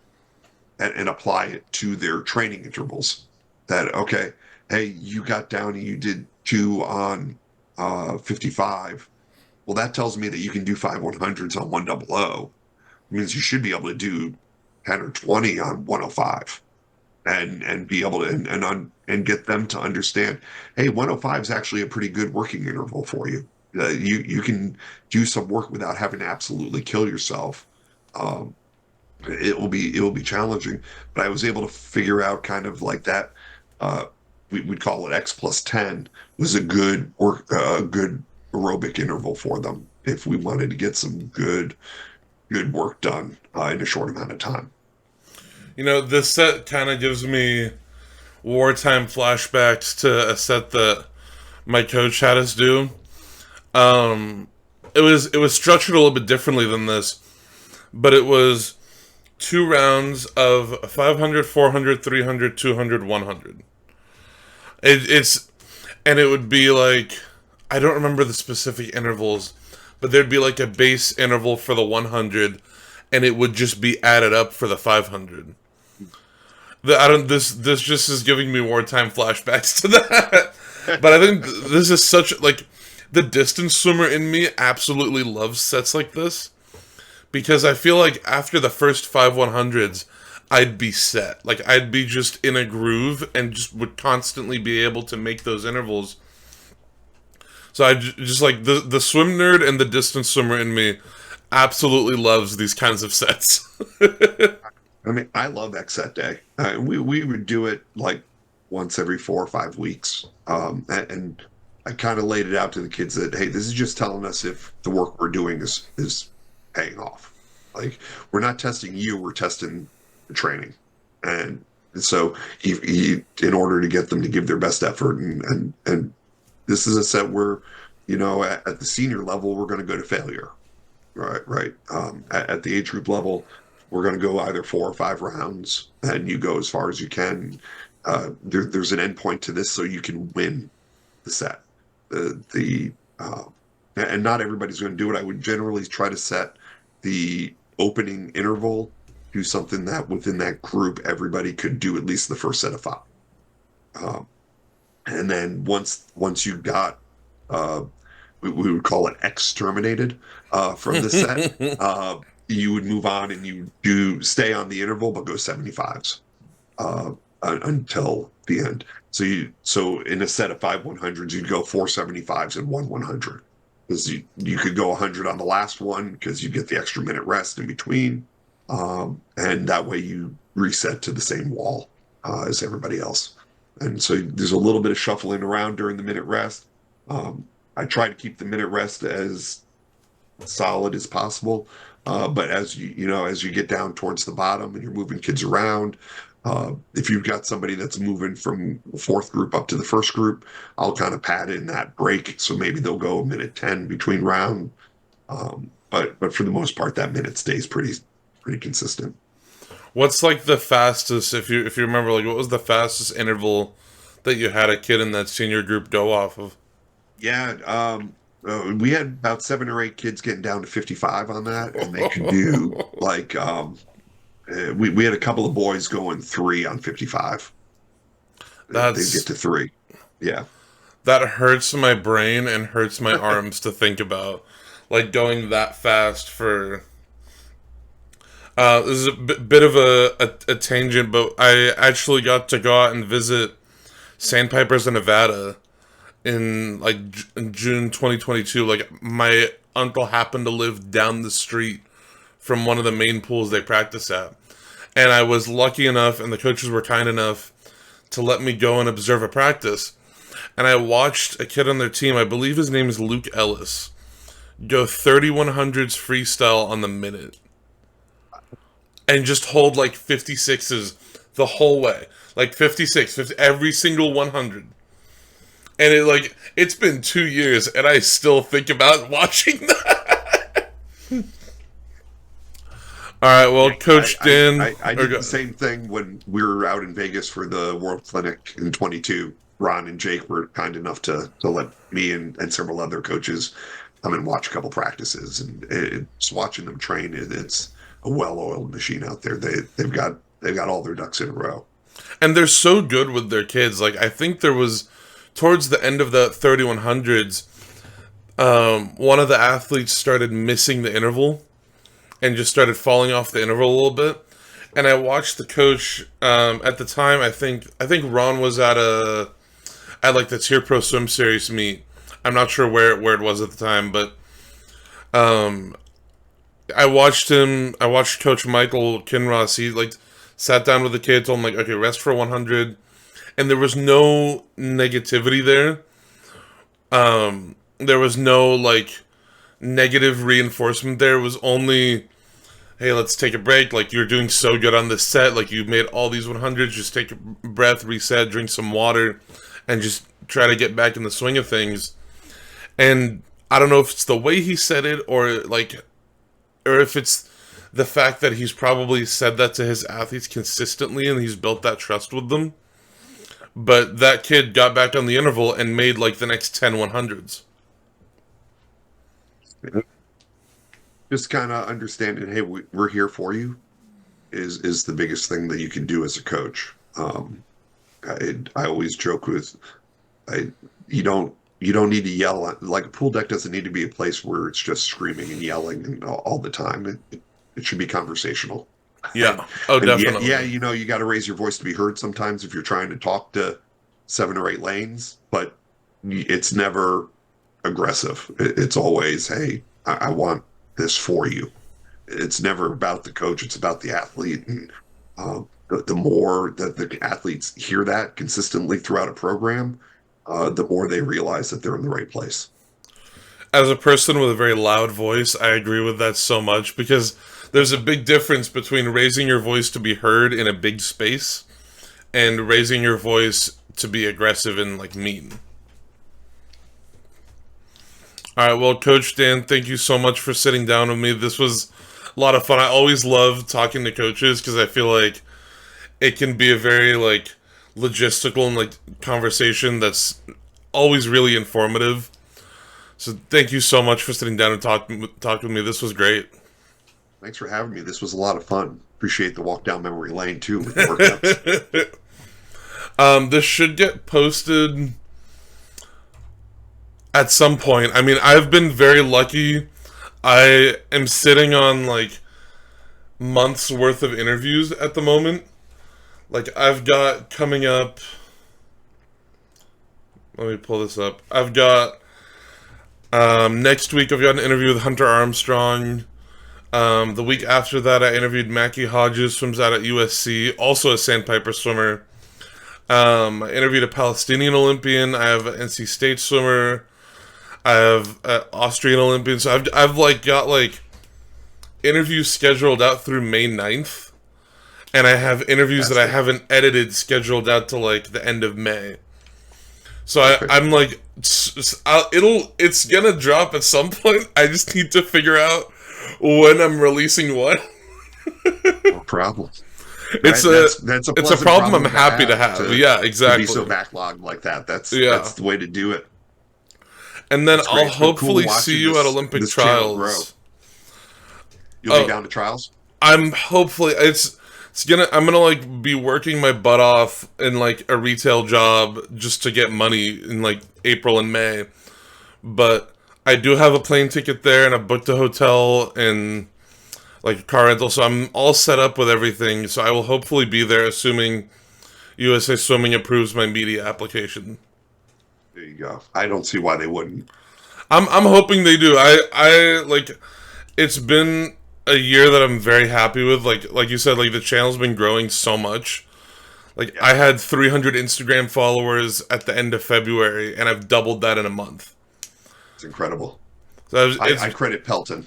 Speaker 2: and apply it to their training intervals. That okay, hey, you got down and you did 2 on 55. Well, that tells me that you can do 5 100s on 100. It means you should be able to do 10 or 20 on 105, and be able to and get them to understand, hey, 105 is actually a pretty good working interval for you. You can do some work without having to absolutely kill yourself. Um, it will be challenging, but I was able to figure out kind of like that. Uh, we'd call it X plus 10 was a good aerobic interval for them if we wanted to get some good work done in a short amount of time.
Speaker 1: This set kind of gives me wartime flashbacks to a set that my coach had us do. Um, it was structured a little bit differently than this, but it was 2 rounds of 500, 400, 300, 200, 100. It's and it would be like I don't remember the specific intervals, but there'd be like a base interval for the 100, and it would just be added up for the 500. I don't. This just is giving me wartime flashbacks to that. But I think this is such like the distance swimmer in me absolutely loves sets like this because I feel like after the first 5 100s, I'd be set. Like I'd be just in a groove and just would constantly be able to make those intervals. So just like the swim nerd and the distance swimmer in me absolutely loves these kinds of sets.
Speaker 2: I mean, I love Exet Day. We would do it like once every 4 or 5 weeks, and I kind of laid it out to the kids that hey, this is just telling us if the work we're doing is paying off. Like we're not testing you, we're testing the training, and so in order to get them to give their best effort, and this is a set where at the senior level we're going to go to failure, right. At the age group level we're going to go either 4 or 5 rounds, and you go as far as you can. there's an endpoint to this, so you can win the set. The and not everybody's going to do it. I would generally try to set the opening interval to something that within that group everybody could do at least the first set of five. Um, and then once you got we would call it exterminated from the set, you would move on and you do stay on the interval but go 75s until the end. So in a set of 5 100s, you'd go 4 75s and 1 100 because you could go 100 on the last one because you get the extra minute rest in between, and that way you reset to the same wall as everybody else. And so there's a little bit of shuffling around during the minute rest. I try to keep the minute rest as solid as possible. But as you get down towards the bottom and you're moving kids around, if you've got somebody that's moving from the fourth group up to the first group, I'll kind of pad in that break. So maybe they'll go a minute 10 between round. But for the most part, that minute stays pretty consistent.
Speaker 1: What's like the fastest, if you remember, like what was the fastest interval that you had a kid in that senior group go off of?
Speaker 2: Yeah, we had about 7 or 8 kids getting down to 55 on that, and they could do like we had a couple of boys going 3 on 55. They'd get to 3. Yeah.
Speaker 1: That hurts my brain and hurts my arms to think about, like going that fast for. This is a bit of a tangent, but I actually got to go out and visit Sandpipers in Nevada in in June 2022. Like my uncle happened to live down the street from one of the main pools they practice at, and I was lucky enough, and the coaches were kind enough to let me go and observe a practice. And I watched a kid on their team, I believe his name is Luke Ellis, go 3100s freestyle on the minute. And just hold like 56s the whole way. Like 56, 50, every single 100. And it's been 2 years and I still think about watching that. All right, well, Coach Dan.
Speaker 2: I did the same thing when we were out in Vegas for the World Clinic in 22. Ron and Jake were kind enough to let me and several other coaches come and watch a couple practices. And just watching them train, it's a well-oiled machine out there. They've got all their ducks in a row.
Speaker 1: And they're so good with their kids. Like, I think there was, towards the end of the 3100s, one of the athletes started missing the interval and just started falling off the interval a little bit. And I watched the coach at the time. I think Ron was at like the Tier Pro Swim Series meet. I'm not sure where it was at the time, but I watched Coach Michael Kinross. He like sat down with the kid, told him like, okay, rest for 100, and there was no negativity there. There was no like negative reinforcement there. It was only, hey, let's take a break. Like, you're doing so good on this set. Like, you've made all these 100s. Just take a breath, reset, drink some water, and just try to get back in the swing of things. And I don't know if it's the way he said it or if it's the fact that he's probably said that to his athletes consistently and he's built that trust with them. But that kid got back on the interval and made like the next 10 100s.
Speaker 2: Just kind of understanding, hey, we're here for you is the biggest thing that you can do as a coach. I always joke with, you don't need to yell like a pool deck doesn't need to be a place where it's just screaming and yelling and all the time. It should be conversational.
Speaker 1: Yeah. Oh, definitely.
Speaker 2: Yeah, you got to raise your voice to be heard sometimes if you're trying to talk to 7 or 8 lanes, but it's never aggressive. It's always, hey, I want this for you. It's never about the coach. It's about the athlete. And the more that the athletes hear that consistently throughout a program, the more they realize that they're in the right place.
Speaker 1: As a person with a very loud voice, I agree with that so much because there's a big difference between raising your voice to be heard in a big space and raising your voice to be aggressive and like mean. All right, well, Coach Dan, thank you so much for sitting down with me. This was a lot of fun. I always love talking to coaches because I feel like it can be a very like logistical and like conversation that's always really informative. So thank you so much for sitting down and talking with me. This was great.
Speaker 2: Thanks for having me. This was a lot of fun. Appreciate the walk down memory lane too with the workouts.
Speaker 1: This should get posted at some point. I mean, I've been very lucky. I am sitting on like months worth of interviews at the moment. Like I've got coming up. Let me pull this up. I've got next week. I've got an interview with Hunter Armstrong. The week after that, I interviewed Mackie Hodges, swims out at USC, also a sandpiper swimmer. I interviewed a Palestinian Olympian. I have an NC State swimmer. I have an Austrian Olympian. So I've like got like interviews scheduled out through May 9th. And I have interviews that I haven't edited scheduled out to like the end of May. So I'm like, it's gonna drop at some point. I just need to figure out when I'm releasing what.
Speaker 2: No problem.
Speaker 1: It's a problem I'm happy to have. Yeah, exactly.
Speaker 2: To be so backlogged like that. That's the way to do it.
Speaker 1: And then I'll hopefully see you at Olympic trials.
Speaker 2: You'll be down to trials?
Speaker 1: I'm hopefully I'm gonna like be working my butt off in like a retail job just to get money in like April and May. But I do have a plane ticket there and I booked a hotel and like a car rental, so I'm all set up with everything. So I will hopefully be there, assuming USA Swimming approves my media application.
Speaker 2: There you go. I don't see why they wouldn't.
Speaker 1: I'm hoping they do. I like. It's been a year that I'm very happy with. Like you said, like the channel's been growing so much. Like I had 300 Instagram followers at the end of February, and I've doubled that in a month.
Speaker 2: It's incredible.
Speaker 1: So
Speaker 2: I credit Pelton.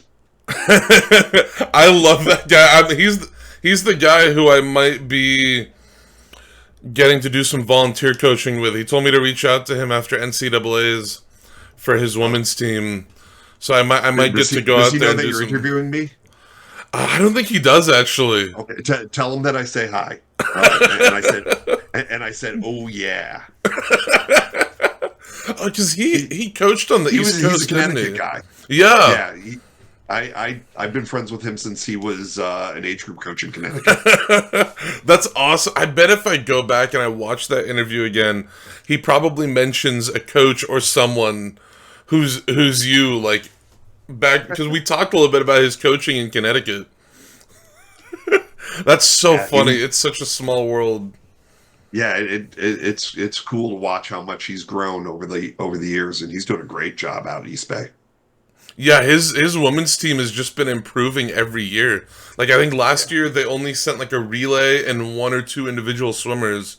Speaker 1: I love that guy. He's the guy who I might be getting to do some volunteer coaching with. He told me to reach out to him after NCAA's for his women's team. So I might get to go out there. Does he know that you're interviewing me? I don't think he does actually.
Speaker 2: Okay, tell him that I say hi. And I said, oh yeah.
Speaker 1: Because he coached on the East Coast,
Speaker 2: he's a Connecticut guy.
Speaker 1: Yeah.
Speaker 2: I've been friends with him since he was an age group coach in Connecticut.
Speaker 1: That's awesome. I bet if I go back and I watch that interview again, he probably mentions a coach or someone who's you, like, back, because we talked a little bit about his coaching in Connecticut. That's so funny. It's such a small world.
Speaker 2: Yeah, it's cool to watch how much he's grown over the years, and he's doing a great job out at East Bay.
Speaker 1: Yeah, his women's team has just been improving every year. Like I think last year they only sent like a relay and one or two individual swimmers,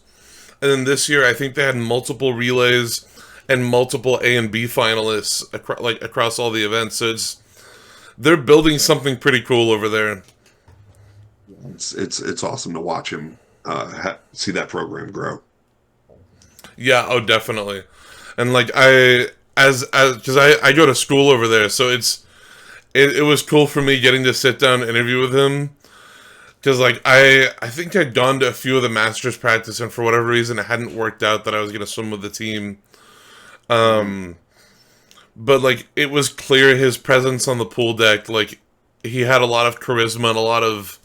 Speaker 1: and then this year I think they had multiple relays and multiple A and B finalists across all the events. So they're building something pretty cool over there.
Speaker 2: It's awesome to watch him see that program grow.
Speaker 1: Yeah, oh definitely, and like because I go to school over there, so it was cool for me getting to sit down and interview with him, because like I think I'd gone to a few of the masters practice, and for whatever reason it hadn't worked out that I was gonna swim with the team. But like it was clear his presence on the pool deck, like he had a lot of charisma and a lot of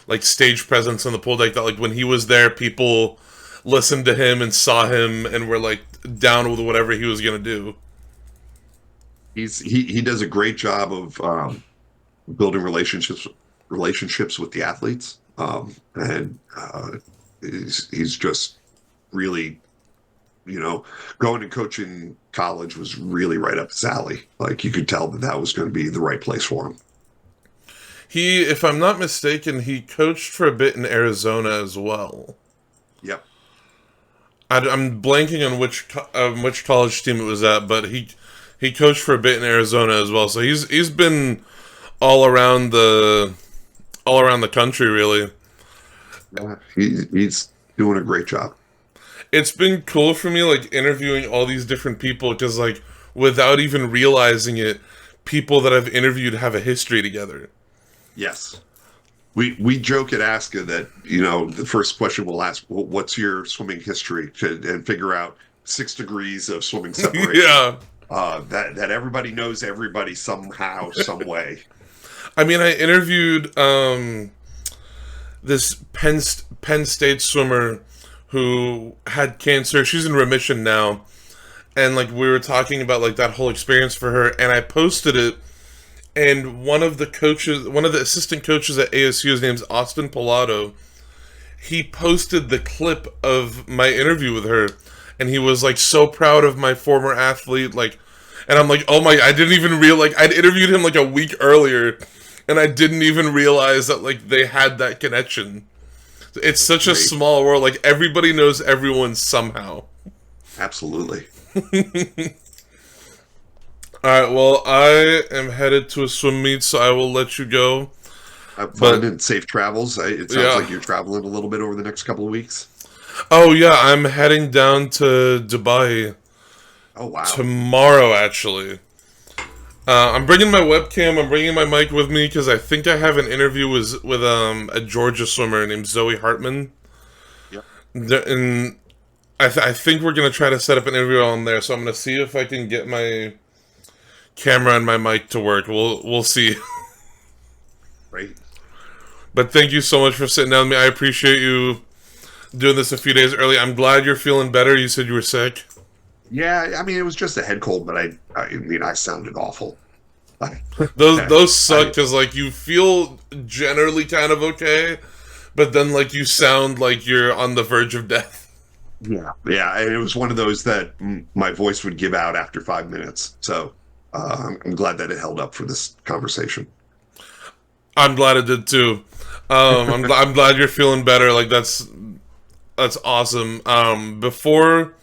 Speaker 1: like stage presence on the pool deck that like when he was there, people listened to him and saw him and were like down with whatever he was gonna do.
Speaker 2: He does a great job of building relationships with the athletes, and he's just really, going and coaching college was really right up his alley. Like you could tell that was going to be the right place for him.
Speaker 1: He, if I'm not mistaken, he coached for a bit in Arizona as well.
Speaker 2: Yep.
Speaker 1: I'm blanking on which college team it was at, but he coached for a bit in Arizona as well. So he's been all around the country really.
Speaker 2: Yeah, he's doing a great job.
Speaker 1: It's been cool for me like interviewing all these different people because like without even realizing it, people that I've interviewed have a history together.
Speaker 2: Yes. we joke at ASCA that the first question we'll ask, well, what's your swimming history, and figure out 6 degrees of swimming separation.
Speaker 1: Yeah.
Speaker 2: That everybody knows everybody somehow, some way.
Speaker 1: I mean, I interviewed this Penn State swimmer who had cancer. She's in remission now. And like we were talking about like that whole experience for her, and I posted it, and one of the assistant coaches at ASU, his name's Austin Pilato, he posted the clip of my interview with her, and he was like so proud of my former athlete, like, and I'm like, oh my, I didn't even realize, like, I'd interviewed him like a week earlier, and I didn't even realize that like they had that connection. It's such a small world, like everybody knows everyone somehow.
Speaker 2: Absolutely.
Speaker 1: Alright, well, I am headed to a swim meet, so I will let you go.
Speaker 2: Fun and safe travels. It sounds
Speaker 1: Yeah.
Speaker 2: like you're traveling a little bit over the next couple of weeks.
Speaker 1: Oh, yeah, I'm heading down to Dubai
Speaker 2: Oh, wow.
Speaker 1: tomorrow, actually. I'm bringing my webcam, I'm bringing my mic with me, because I think I have an interview with a Georgia swimmer named Zoe Hartman.
Speaker 2: Yep.
Speaker 1: And I think we're going to try to set up an interview on there, so I'm going to see if I can get my camera and my mic to work. We'll see.
Speaker 2: Right.
Speaker 1: But thank you so much for sitting down with me. I appreciate you doing this a few days early. I'm glad you're feeling better. You said you were sick.
Speaker 2: Yeah, I mean, it was just a head cold, but I mean, I sounded awful.
Speaker 1: Those suck because like you feel generally kind of okay, but then like you sound like you're on the verge of death.
Speaker 2: Yeah, and it was one of those that my voice would give out after 5 minutes. So I'm glad that it held up for this conversation.
Speaker 1: I'm glad it did too. I'm glad you're feeling better. Like that's awesome. Before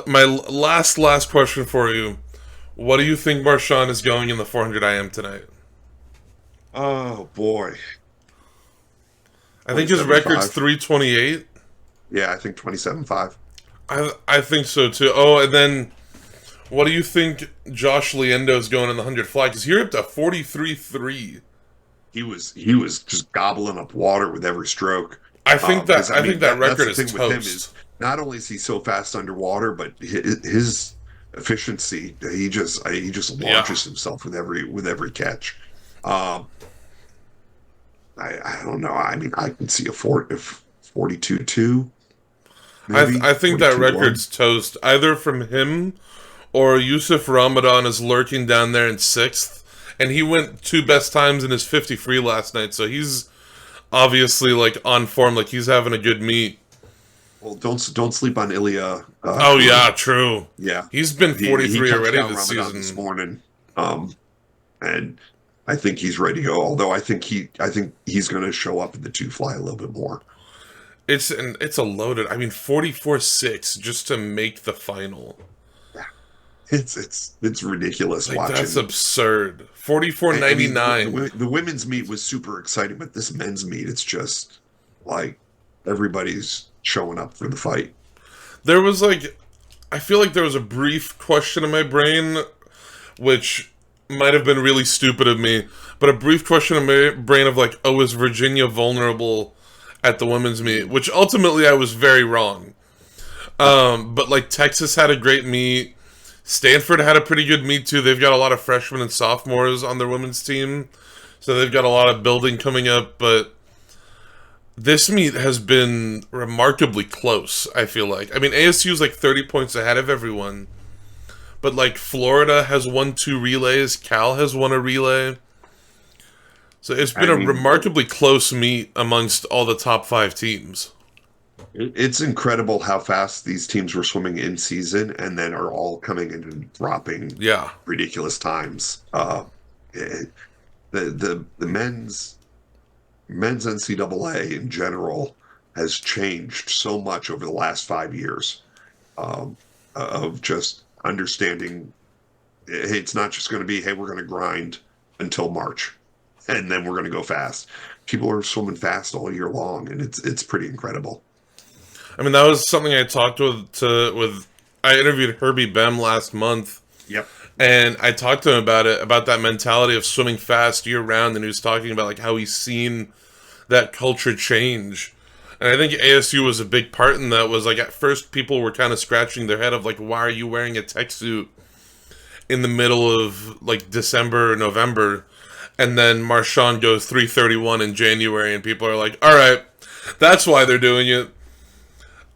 Speaker 1: my last question for you, what do you think Marshawn is going in the 400 IM tonight?
Speaker 2: Oh boy,
Speaker 1: I think his record's 328.
Speaker 2: Yeah, I think 27.5.
Speaker 1: I think so too. Oh, and then what do you think Josh Liendo's going in the 100 fly? Because you're up to 43.3.
Speaker 2: He was just gobbling up water with every stroke.
Speaker 1: I think that record is
Speaker 2: toast. With him is not only is he so fast underwater, but his efficiency, he just launches himself with every catch. I don't know. I mean, I can see a 42.2.
Speaker 1: I think that record's toast, either from him or Yusuf Ramadan is lurking down there in 6th, and he went 2 best times in his 50 free last night, so he's obviously like on form, like he's having a good meet.
Speaker 2: Well, don't sleep on Ilya.
Speaker 1: Oh yeah, true.
Speaker 2: Yeah,
Speaker 1: he's been 43 already this
Speaker 2: Ramadan
Speaker 1: season.
Speaker 2: This morning, and I think he's ready to go. Although I think he's going to show up in the 2 fly a little bit more.
Speaker 1: It's a loaded. I mean, 44.6 just to make the final.
Speaker 2: It's ridiculous
Speaker 1: like,
Speaker 2: watching.
Speaker 1: That's absurd. 44.99.
Speaker 2: The women's meet was super exciting, but this men's meet, it's just like everybody's showing up for the fight.
Speaker 1: There was like, I feel like there was a brief question in my brain, which might have been really stupid of me, but a brief question in my brain of like, oh, is Virginia vulnerable at the women's meet? Which ultimately I was very wrong. But like Texas had a great meet. Stanford had a pretty good meet too. They've got a lot of freshmen and sophomores on their women's team, so they've got a lot of building coming up. But this meet has been remarkably close, I feel like. I mean, ASU is like 30 points ahead of everyone, but like Florida has won 2 relays, Cal has won a relay. So it's been a remarkably close meet amongst all the top 5 teams.
Speaker 2: It's incredible how fast these teams were swimming in season and then are all coming in and dropping ridiculous times. The men's NCAA in general has changed so much over the last 5 years of just understanding. Hey, it's not just going to be, hey, we're going to grind until March and then we're going to go fast. People are swimming fast all year long, and it's pretty incredible.
Speaker 1: I mean, that was something I talked with. I interviewed Herbie Bem last month.
Speaker 2: Yep.
Speaker 1: And I talked to him about that mentality of swimming fast year round, and he was talking about like how he's seen that culture change. And I think ASU was a big part in that. Was like, at first people were kind of scratching their head of like, why are you wearing a tech suit in the middle of like December or November? And then Marchand goes 331 in January, and people are like, all right, that's why they're doing it.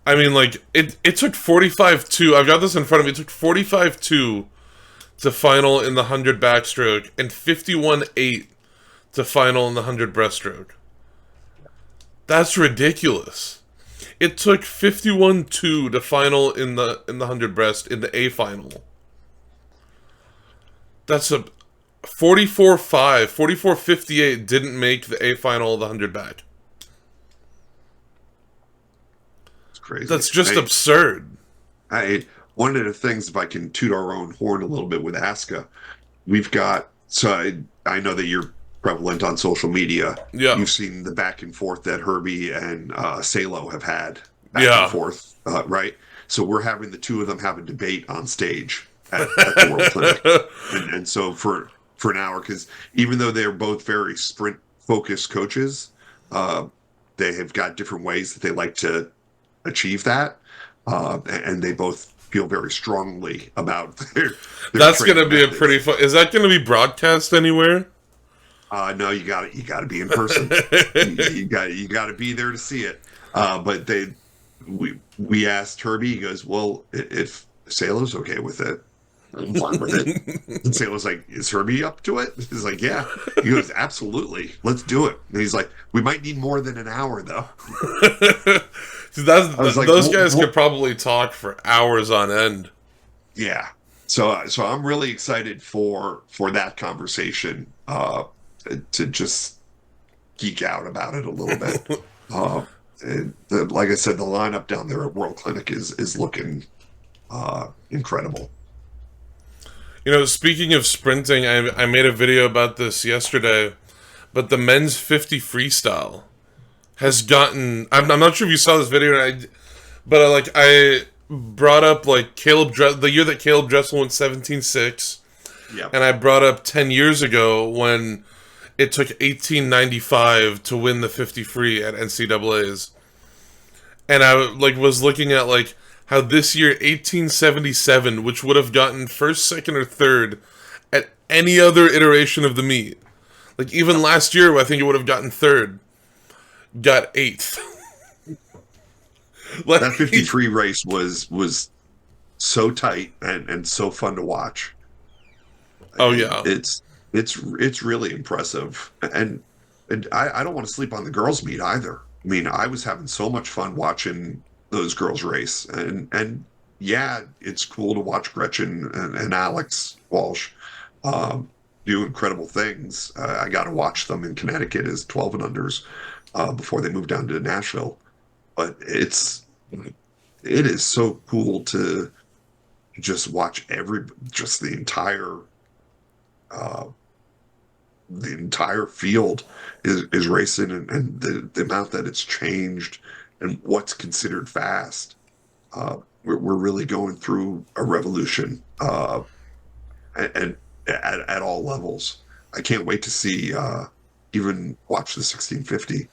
Speaker 1: I mean, like, it took 45-2. I've got this in front of me. It took 45-2 to final in the 100 backstroke and 51-8 to final in the 100 breaststroke. That's ridiculous. It took 51-2 to final in the 100 breast in the A final. That's a 44-5, 44-58 didn't make the A final of the 100 back.
Speaker 2: It's crazy.
Speaker 1: That's just absurd.
Speaker 2: One of the things, if I can toot our own horn a little bit with ASCA, we've got, so I know that you're prevalent on social media.
Speaker 1: Yeah.
Speaker 2: You've seen the back and forth that Herbie and Salo have had back and forth, right? So we're having the two of them have a debate on stage at the World Clinic. And so for an hour, because even though they're both very sprint-focused coaches, they have got different ways that they like to achieve that. And they both feel very strongly about their
Speaker 1: That's going to be a pretty fun... Is that going to be broadcast anywhere?
Speaker 2: No, you got to be in person. you got to be there to see it. But we asked Herbie. He goes, "Well, if Salo's okay with it, I'm fine with it." And Salo's like, "Is Herbie up to it?" He's like, "Yeah." He goes, "Absolutely, let's do it." And he's like, "We might need more than an hour, though."
Speaker 1: So those guys could probably talk for hours on end.
Speaker 2: Yeah. So I'm really excited for that conversation. To just geek out about it a little bit. Like I said, the lineup down there at World Clinic is looking incredible.
Speaker 1: You know, speaking of sprinting, I made a video about this yesterday, but the men's 50 freestyle has gotten... I'm not sure if you saw this video, but I brought up like the year that Caleb Dressel went 17-6, and I brought up 10 years ago when it took 1895 to win the 50 free at NCAA's. And I was looking at how this year 1877, which would have gotten first, second, or third at any other iteration of the meet. Like even last year, I think it would have gotten third, got eighth.
Speaker 2: That 53 race was so tight and so fun to watch.
Speaker 1: Oh yeah.
Speaker 2: It's really impressive, and I don't want to sleep on the girls' meet either. I mean, I was having so much fun watching those girls race, and yeah, it's cool to watch Gretchen and Alex Walsh do incredible things. I got to watch them in Connecticut as 12 and unders before they moved down to Nashville, but it is so cool to just watch the entire field is racing, and the amount that it's changed and what's considered fast. We're really going through a revolution, and at all levels. I can't wait to see even watch the 1650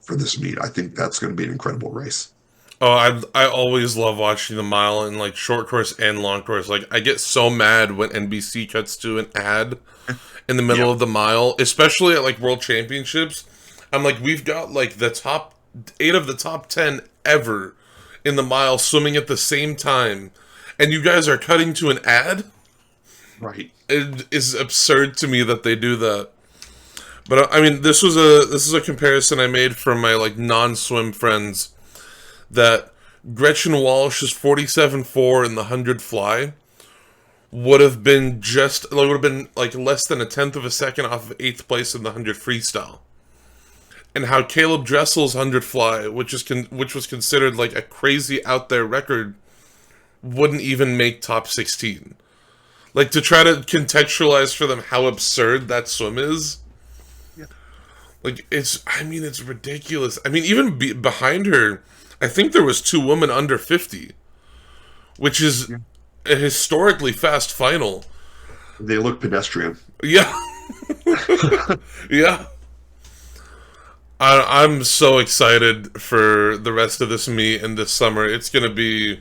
Speaker 2: for this meet. I think that's going to be an incredible race.
Speaker 1: Oh, I always love watching the mile in short course and long course. I get so mad when NBC cuts to an ad in the middle of the mile, especially at World Championships. I'm like, we've got the top 8 of the top 10 ever in the mile swimming at the same time, and you guys are cutting to an ad?
Speaker 2: Right.
Speaker 1: It is absurd to me that they do that. But I mean, this is a comparison I made from my non-swim friends, that Gretchen Walsh's 47.4 in the 100 fly would have been less than a tenth of a second off of 8th place in the 100 freestyle. And how Caleb Dressel's 100 fly, which was considered a crazy out there record, wouldn't even make top 16. To try to contextualize for them how absurd that swim is. Yeah. It's ridiculous. I mean, even behind her, I think there was 2 women under 50, which is a historically fast final.
Speaker 2: They look pedestrian.
Speaker 1: Yeah. Yeah. I'm so excited for the rest of this meet and this summer. It's gonna be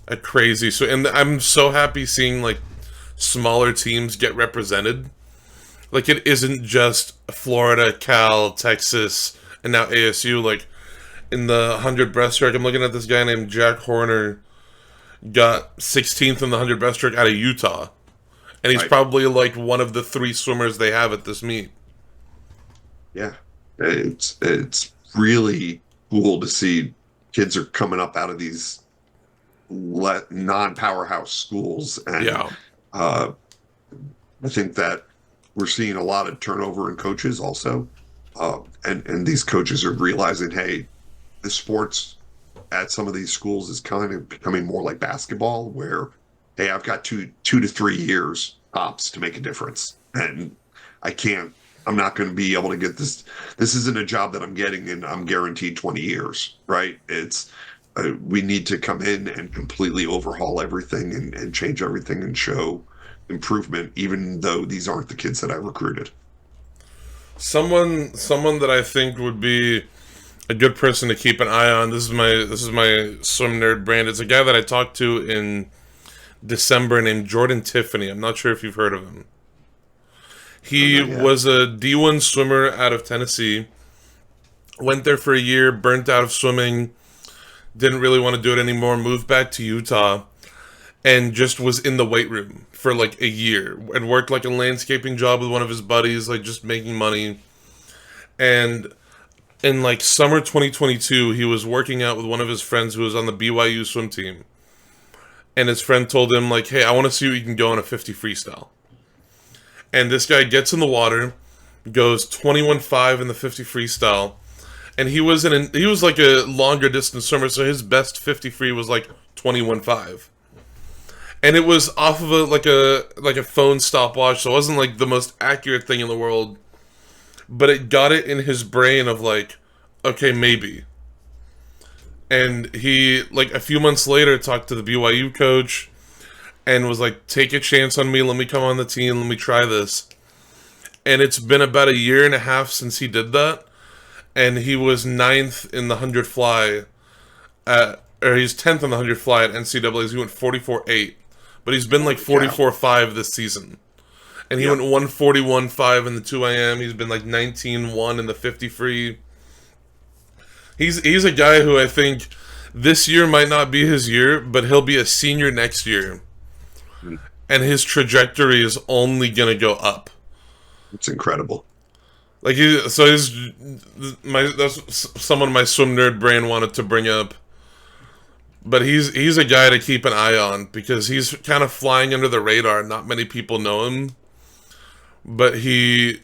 Speaker 1: a crazy. So, and I'm so happy seeing like smaller teams get represented. Like it isn't just Florida, Cal, Texas, and now ASU. Like in the 100 breaststroke, I'm looking at this guy named Jack Horner, got 16th in the 100 breaststroke out of Utah, and he's
Speaker 2: Right.
Speaker 1: probably like one of the three swimmers they have at this meet.
Speaker 2: Yeah. It's really cool to see kids are coming up out of these non-powerhouse schools, and
Speaker 1: Yeah.
Speaker 2: uh, I think that we're seeing a lot of turnover in coaches also, and these coaches are realizing, hey, the sports at some of these schools is kind of becoming more like basketball, where hey, I've got two to 3 years tops to make a difference, and I can't. I'm not going to be able to get this. This isn't a job that I'm getting, and I'm guaranteed 20 years, right? It's we need to come in and completely overhaul everything and change everything and show improvement, even though these aren't the kids that I recruited.
Speaker 1: Someone that I think would be a good person to keep an eye on. This is my swim nerd brand. It's a guy that I talked to in December named Jordan Tiffany. I'm not sure if you've heard of him. He
Speaker 2: Not yet.
Speaker 1: was a D1 swimmer out of Tennessee. Went there for a year, burnt out of swimming, didn't really want to do it anymore, moved back to Utah, and just was in the weight room for like a year and worked like a landscaping job with one of his buddies, like just making money. And in like summer 2022, he was working out with one of his friends who was on the BYU swim team. And his friend told him like, "Hey, I want to see what you can go on a 50 freestyle." And this guy gets in the water, goes 21.5 in the 50 freestyle, and he was like a longer distance swimmer, so his best 50 free was like 21.5. And it was off of a phone stopwatch, so it wasn't like the most accurate thing in the world, but it got it in his brain of like, okay, maybe. And he like a few months later talked to the BYU coach and was like, "Take a chance on me, let me come on the team, let me try this." And it's been about a year and a half since he did that, and he was ninth in the 100 fly or he's 10th in the 100 fly at NCAA's. He went 44.8, but he's been like
Speaker 2: Holy cow.
Speaker 1: 44.5 this season. And he
Speaker 2: Yep.
Speaker 1: went 141.5 in the 2 a.m. He's been like 19.1 in the 50 free. He's a guy who I think this year might not be his year, but he'll be a senior next year, and his trajectory is only gonna go up.
Speaker 2: It's incredible.
Speaker 1: Like that's someone my swim nerd brain wanted to bring up. But he's a guy to keep an eye on because he's kind of flying under the radar. Not many people know him, but he's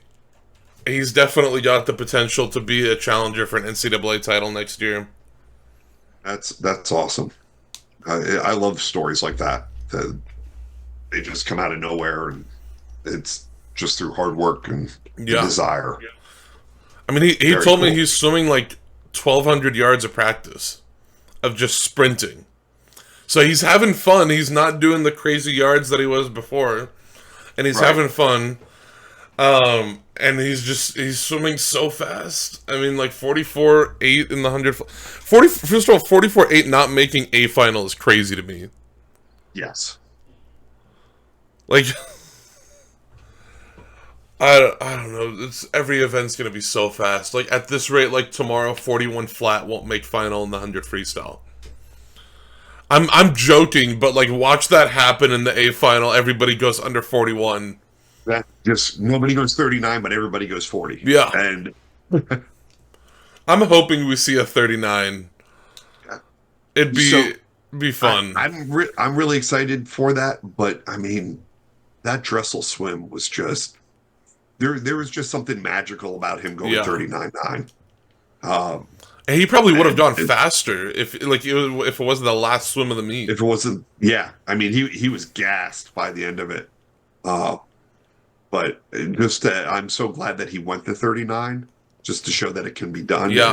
Speaker 1: definitely got the potential to be a challenger for an NCAA title next year.
Speaker 2: That's awesome. I love stories like that. They just come out of nowhere, and it's just through hard work and the
Speaker 1: Yeah.
Speaker 2: desire.
Speaker 1: I mean, he
Speaker 2: Very
Speaker 1: told me
Speaker 2: cool.
Speaker 1: he's swimming like 1,200 yards of practice of just sprinting. So he's having fun. He's not doing the crazy yards that he was before, and he's
Speaker 2: Right.
Speaker 1: having fun. And he's swimming so fast. I mean, like 44.8 in the 100. 40. First of all, 44.8 not making a final is crazy to me.
Speaker 2: Yes.
Speaker 1: Like, I don't know. It's every event's gonna be so fast. Like at this rate, like tomorrow, 41 flat won't make final in the 100 freestyle. I'm joking, but like watch that happen in the A final. Everybody goes under 41.
Speaker 2: That just nobody goes 39, but everybody goes 40.
Speaker 1: Yeah,
Speaker 2: And
Speaker 1: I'm hoping we see a 39. It'd
Speaker 2: so
Speaker 1: be fun.
Speaker 2: I'm really excited for that. But I mean, that Dressel swim was just there was just something magical about him going
Speaker 1: Yeah,
Speaker 2: 39.9. Um,
Speaker 1: and he probably would have
Speaker 2: and
Speaker 1: gone faster if it wasn't the last swim of the meet.
Speaker 2: if it wasn't, yeah, I mean, he was gassed by the end of it. Uh, but just I'm so glad that he went to 39 just to show that it can be done,
Speaker 1: Yeah,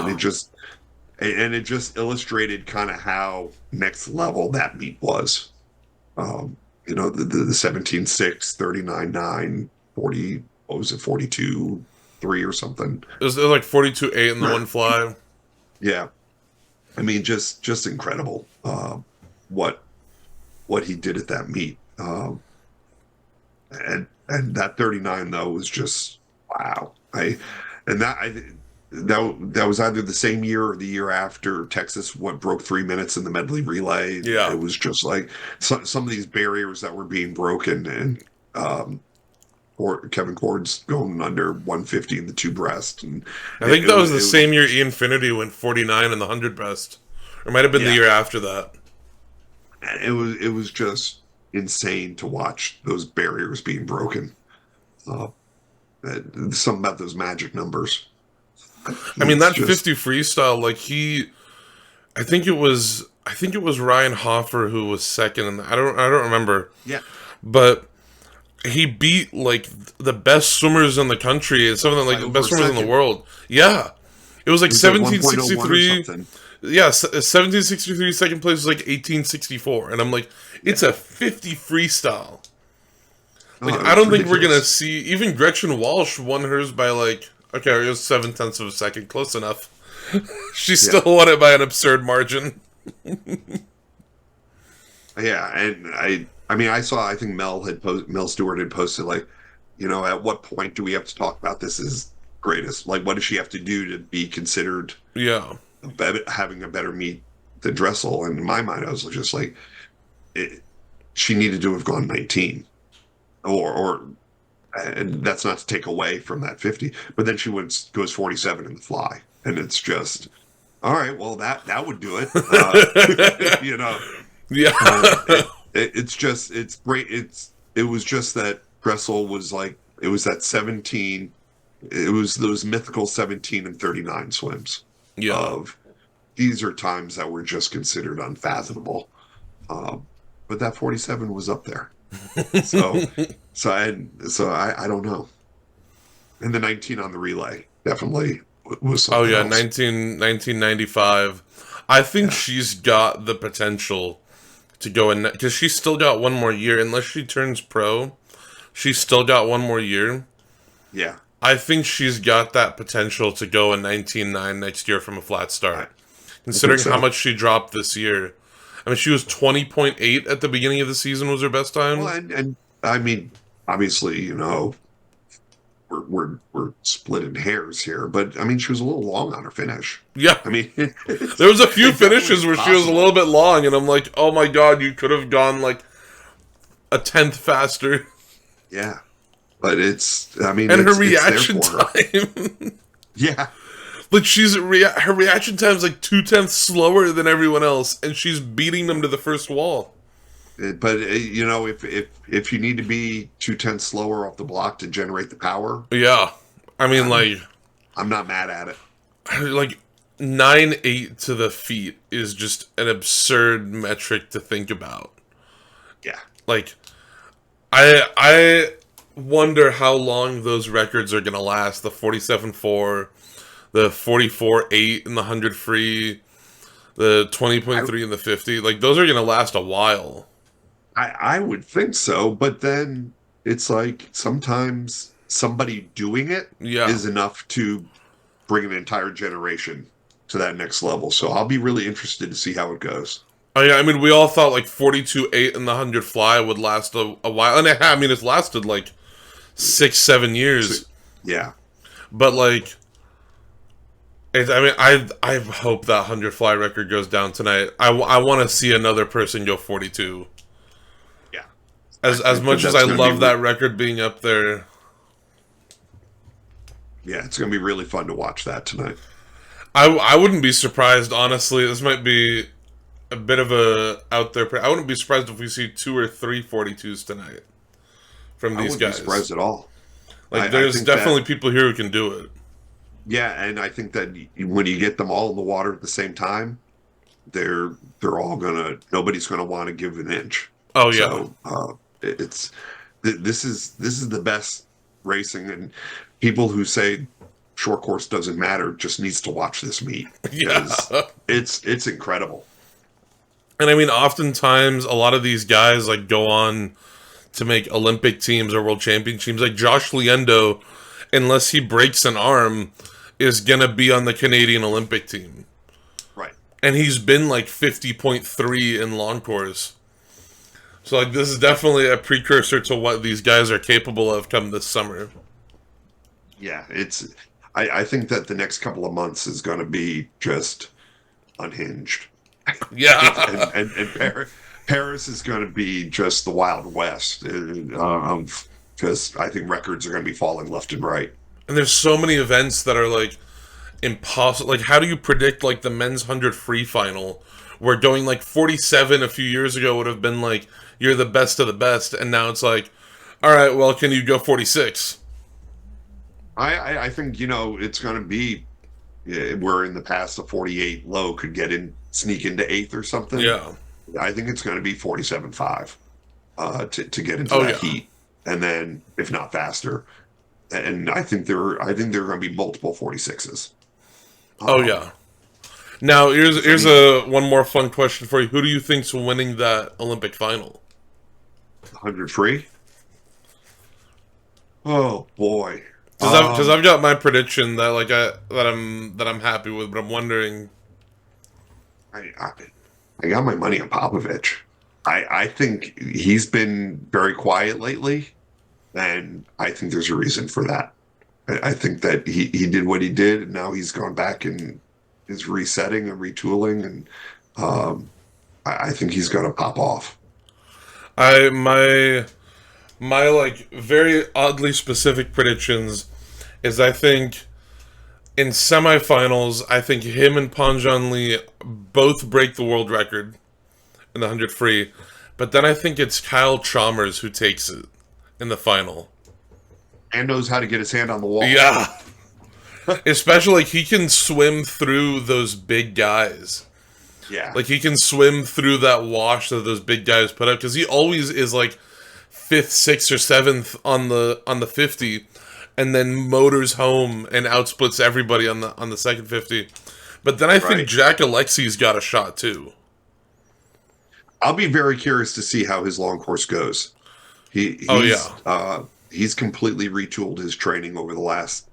Speaker 2: and it just illustrated kind of how next level that meet was. You know, the 17.6, 39.9, 40, what was it, 42? 42-3 or something.
Speaker 1: It was like 42-8 in the one fly.
Speaker 2: Yeah, I mean, just incredible. What what he did at that meet. And that 39 though was just wow. And that was either the same year or the year after Texas what broke 3 minutes in the medley relay.
Speaker 1: Yeah.
Speaker 2: It was just like some of these barriers that were being broken, and or Kevin Cord's going under 150 in the two breast, and
Speaker 1: I think that was the same year Ian Finity went 49 in the 100 breast. Or it might have been the year after that.
Speaker 2: It was just insane to watch those barriers being broken. Something about those magic numbers.
Speaker 1: I mean, that 50 freestyle, like I think it was Ryan Hoffer who was second, and I don't remember.
Speaker 2: Yeah,
Speaker 1: but he beat like the best swimmers in the country and some of them like the best swimmers in the world. Yeah, it was like 1763. Yeah, 1763. Second place was like 1864, and I'm like, it's a 50 freestyle. Like, I don't think we're gonna see. Even Gretchen Walsh won hers by like, okay, it was 0.7 of a second, close enough. She still won it by an absurd margin.
Speaker 2: Yeah, and I mean, I think Mel Stewart had posted like, at what point do we have to talk about this as greatest? Like, what does she have to do to be considered?
Speaker 1: Yeah,
Speaker 2: having a better meet than Dressel. And in my mind, I was just like, she needed to have gone 19, or and that's not to take away from that 50, but then she goes 47 in the fly, and it's just, all right, well that would do it.
Speaker 1: Yeah.
Speaker 2: It's great. It was just that Dressel was like, it was that 17. It was those mythical 17 and 39 swims.
Speaker 1: Yeah.
Speaker 2: Of these are times that were just considered unfathomable. But that 47 was up there. So I don't know. And the 19 on the relay definitely was something.
Speaker 1: Oh yeah,
Speaker 2: else.
Speaker 1: 1995. I think she's got the potential to go in, because she's still got one more year. Unless she turns pro, she's still got one more year.
Speaker 2: Yeah.
Speaker 1: I think she's got that potential to go in 19.9 next year from a flat start. Considering how much she dropped this year. I mean, she was 20.8 at the beginning of the season was her best time.
Speaker 2: Well, and I mean, obviously, we're splitting hairs here, but I mean, she was a little long on her finish.
Speaker 1: Yeah.
Speaker 2: I mean,
Speaker 1: there was a few finishes where she was a little bit long, and I'm like, oh my god, you could have gone like a 10th faster.
Speaker 2: Yeah. But I mean,
Speaker 1: and her reaction time.
Speaker 2: Yeah.
Speaker 1: Like, her reaction time is like 0.2 slower than everyone else, and she's beating them to the first wall.
Speaker 2: But if you need to be 0.2 slower off the block to generate the power,
Speaker 1: yeah, I mean,
Speaker 2: I'm not mad at it.
Speaker 1: Like 9.8 to the feet is just an absurd metric to think about.
Speaker 2: Yeah,
Speaker 1: like I wonder how long those records are gonna last. The 47.4, the 44.8 in the 100 free, the 20.3 in the 50. Like, those are gonna last a while.
Speaker 2: I would think so, but then it's like sometimes somebody doing it is enough to bring an entire generation to that next level. So I'll be really interested to see how it goes.
Speaker 1: Oh yeah, I mean, we all thought like 42.8 in the 100 fly would last a while, and I mean, it's lasted like 6-7 years.
Speaker 2: Yeah,
Speaker 1: but like, I hope that 100 fly record goes down tonight. I want to see another person go 42.
Speaker 2: Yeah,
Speaker 1: as much as I love that record being up there.
Speaker 2: Yeah, it's going to be really fun to watch that tonight.
Speaker 1: I wouldn't be surprised, honestly. This might be a bit of a out there. I wouldn't be surprised if we see 2 or 3 42s tonight from these guys. I wouldn't be
Speaker 2: surprised at all.
Speaker 1: Like, there's definitely people here who can do it.
Speaker 2: Yeah, and I think that when you get them all in the water at the same time, they're all nobody's gonna want to give an inch.
Speaker 1: Oh yeah.
Speaker 2: So this is the best racing, and people who say short course doesn't matter just needs to watch this meet.
Speaker 1: Yeah,
Speaker 2: it's incredible.
Speaker 1: And I mean, oftentimes a lot of these guys like go on to make Olympic teams or world champion teams. Like Josh Liendo unless he breaks an arm, is going to be on the Canadian Olympic team.
Speaker 2: Right.
Speaker 1: And he's been like 50.3 in long course. So like this is definitely a precursor to what these guys are capable of come this summer.
Speaker 2: Yeah, I think that the next couple of months is going to be just unhinged.
Speaker 1: Yeah.
Speaker 2: Paris is going to be just the Wild West. Because I think records are going to be falling left and right.
Speaker 1: And there's so many events that are like impossible. Like, how do you predict like the men's 100 free final, where going like 47 a few years ago would have been like you're the best of the best, and now it's like, all right, well, can you go 46?
Speaker 2: I think it's going to be where in the past the 48 low could sneak into eighth or something.
Speaker 1: Yeah,
Speaker 2: I think it's going to be 47.5 to get into
Speaker 1: yeah.
Speaker 2: heat, and then if not faster. And I think there are going to be multiple 46s.
Speaker 1: Oh yeah. Now here's one more fun question for you. Who do you think's winning that Olympic final?
Speaker 2: 100 free. Oh boy.
Speaker 1: Because I've got my prediction that like I'm happy with, but I'm wondering.
Speaker 2: I got my money on Popovich. I think he's been very quiet lately, and I think there's a reason for that. I think that he did what he did, and now he's gone back and is resetting and retooling, and I think he's going to pop off.
Speaker 1: My like very oddly specific predictions is I think in semifinals I think him and Panjan Lee both break the world record in the 100 free, but then I think it's Kyle Chalmers who takes it in the final.
Speaker 2: And knows how to get his hand on the wall.
Speaker 1: Yeah. Especially like he can swim through those big guys.
Speaker 2: Yeah.
Speaker 1: Like he can swim through that wash that those big guys put up, because he always is like 5th, 6th, or 7th on the 50, and then motors home and outsplits everybody on the second 50. But then I think Jack Alexey's got a shot too.
Speaker 2: I'll be very curious to see how his long course goes. He's completely retooled his training over the last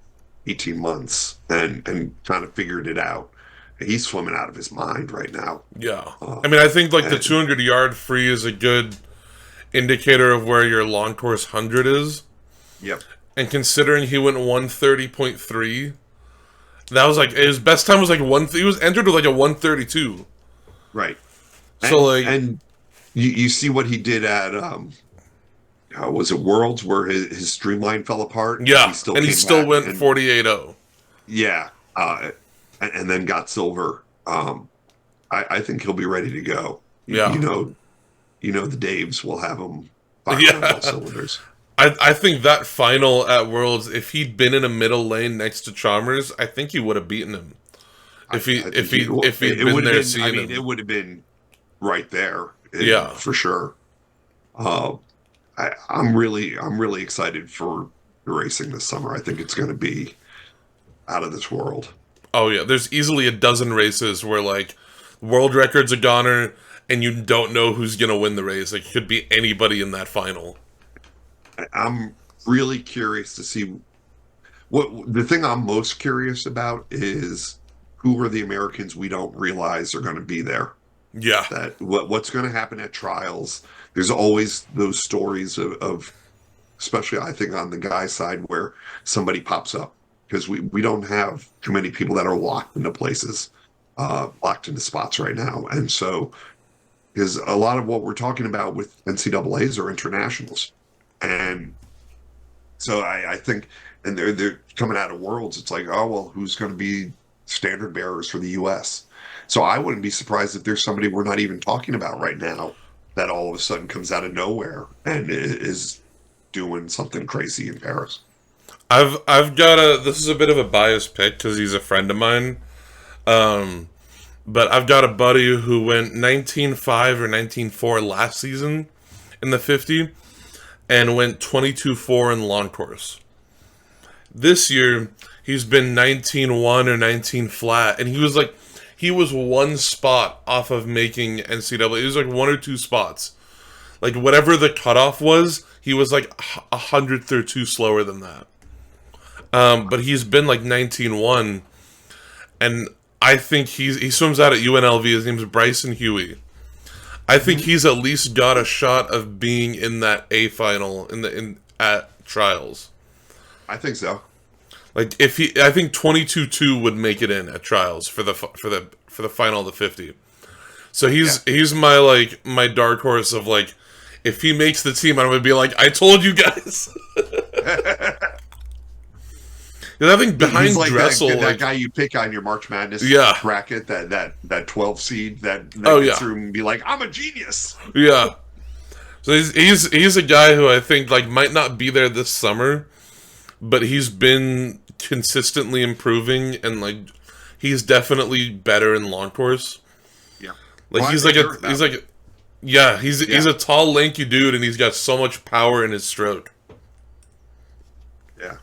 Speaker 2: 18 months and kind of figured it out. He's swimming out of his mind right now.
Speaker 1: Yeah. I mean, I think like the 200-yard free is a good indicator of where your long course 100 is.
Speaker 2: Yep.
Speaker 1: And considering he went 130.3, that was like his best time was like he was entered with like a 132.
Speaker 2: Right.
Speaker 1: So
Speaker 2: and you see what he did at was it Worlds where his streamline fell apart?
Speaker 1: Yeah, and he still went 48.0.
Speaker 2: Yeah, and then got silver. I think he'll be ready to go.
Speaker 1: Yeah,
Speaker 2: you know the Daves will have him firing on all cylinders.
Speaker 1: I think that final at Worlds, if he'd been in a middle lane next to Chalmers, I think he would have beaten him. If he'd been there seeing him,
Speaker 2: it would have been right there.
Speaker 1: Yeah,
Speaker 2: for sure. I'm really excited for the racing this summer. I think it's going to be out of this world.
Speaker 1: Oh yeah, there's easily a dozen races where like world records are goner, and you don't know who's going to win the race. Like, it could be anybody in that final.
Speaker 2: I'm really curious to see the thing I'm most curious about is who are the Americans we don't realize are going to be there.
Speaker 1: Yeah.
Speaker 2: What's going to happen at trials? There's always those stories of, especially I think on the guy side, where somebody pops up, because we don't have too many people that are locked into places, locked into spots right now. And so is a lot of what we're talking about with NCAAs are internationals. And so I think, and they're coming out of Worlds, it's like, oh, well, who's going to be standard bearers for the U.S.? So I wouldn't be surprised if there's somebody we're not even talking about right now that all of a sudden comes out of nowhere and is doing something crazy in Paris.
Speaker 1: I've got this is a bit of a biased pick because he's a friend of mine. But I've got a buddy who went 19.5 or 19.4 last season in the 50 and went 22.4 in the long course. This year, he's been 19.1 or 19 flat, and he was one spot off of making NCAA. It was like 1 or 2 spots. Like, whatever the cutoff was, he was like 100th or 2 slower than that. But he's been like 19-1, and I think he swims out at UNLV. His name's Bryson Huey. I think he's at least got a shot of being in that A final in at trials.
Speaker 2: I think so.
Speaker 1: Like I think 22-2 would make it in at trials for the final of the 50. So he's my dark horse of like, if he makes the team, I'm gonna be like, I told you guys. Because I think behind
Speaker 2: He's like
Speaker 1: Dressel,
Speaker 2: that guy you pick on your March Madness bracket, that 12 seed that gets through and be like, I'm a genius.
Speaker 1: Yeah. So he's a guy who I think like might not be there this summer, but he's been consistently improving, and like he's definitely better in long course.
Speaker 2: Yeah.
Speaker 1: Like
Speaker 2: well, he's a
Speaker 1: tall, lanky dude, and he's got so much power in his stroke.
Speaker 2: Yeah.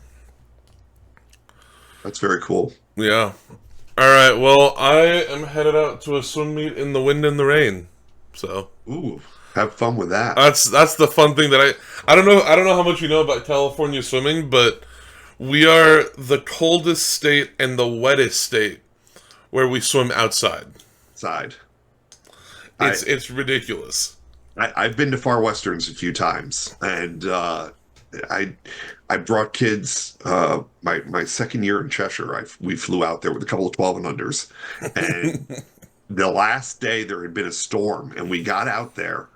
Speaker 2: That's very cool.
Speaker 1: Yeah. All right. Well, I am headed out to a swim meet in the wind and the rain. So.
Speaker 2: Ooh, have fun with that.
Speaker 1: That's the fun thing that I don't know how much you know about California swimming, but we are the coldest state and the wettest state where we swim outside. It's ridiculous.
Speaker 2: I've been to Far Westerns a few times, and I brought kids. My second year in Cheshire, we flew out there with a couple of 12 and unders, and the last day there had been a storm, and we got out there,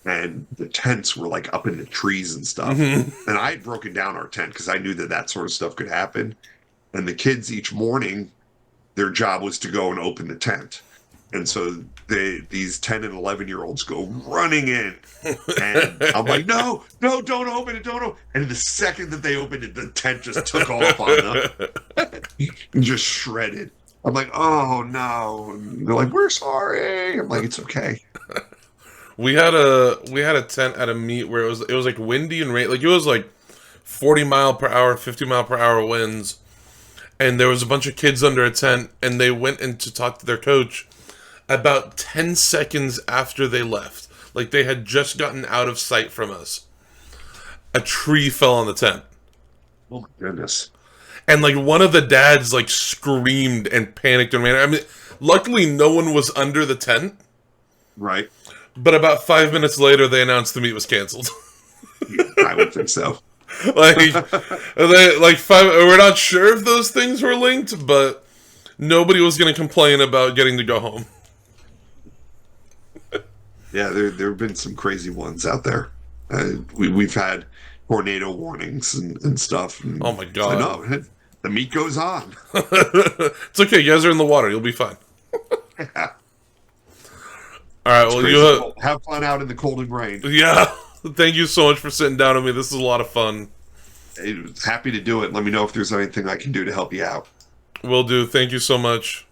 Speaker 2: and the tents were like up in the trees and stuff. And I had broken down our tent because I knew that sort of stuff could happen. And the kids each morning, their job was to go and open the tent. And so these 10 and 11-year-olds go running in. And I'm like, no, don't open it, don't open it. And the second that they opened it, the tent just took off on them. Just shredded. I'm like, oh, no. And they're like, we're sorry. I'm like, it's okay.
Speaker 1: We had a tent at a meet where it was like windy and rain. Like, it was like 40 mile per hour, 50 mile per hour winds. And there was a bunch of kids under a tent, and they went in to talk to their coach about 10 seconds after they left. Like, they had just gotten out of sight from us. A tree fell on the tent.
Speaker 2: Oh, my goodness.
Speaker 1: And, like, one of the dads, like, screamed and panicked and ran. I mean, luckily no one was under the tent.
Speaker 2: Right.
Speaker 1: But about 5 minutes later, they announced the meet was canceled.
Speaker 2: I would think so.
Speaker 1: We're not sure if those things were linked, but nobody was going to complain about getting to go home.
Speaker 2: Yeah, there have been some crazy ones out there. We've had tornado warnings and stuff. And
Speaker 1: oh my god!
Speaker 2: No, the meet goes on.
Speaker 1: It's okay. You guys are in the water. You'll be fine.
Speaker 2: Yeah.
Speaker 1: All right. Well, you
Speaker 2: have fun out in the cold and rain.
Speaker 1: Yeah. Thank you so much for sitting down with me. This is a lot of fun.
Speaker 2: Happy to do it. Let me know if there's anything I can do to help you out.
Speaker 1: Will do. Thank you so much.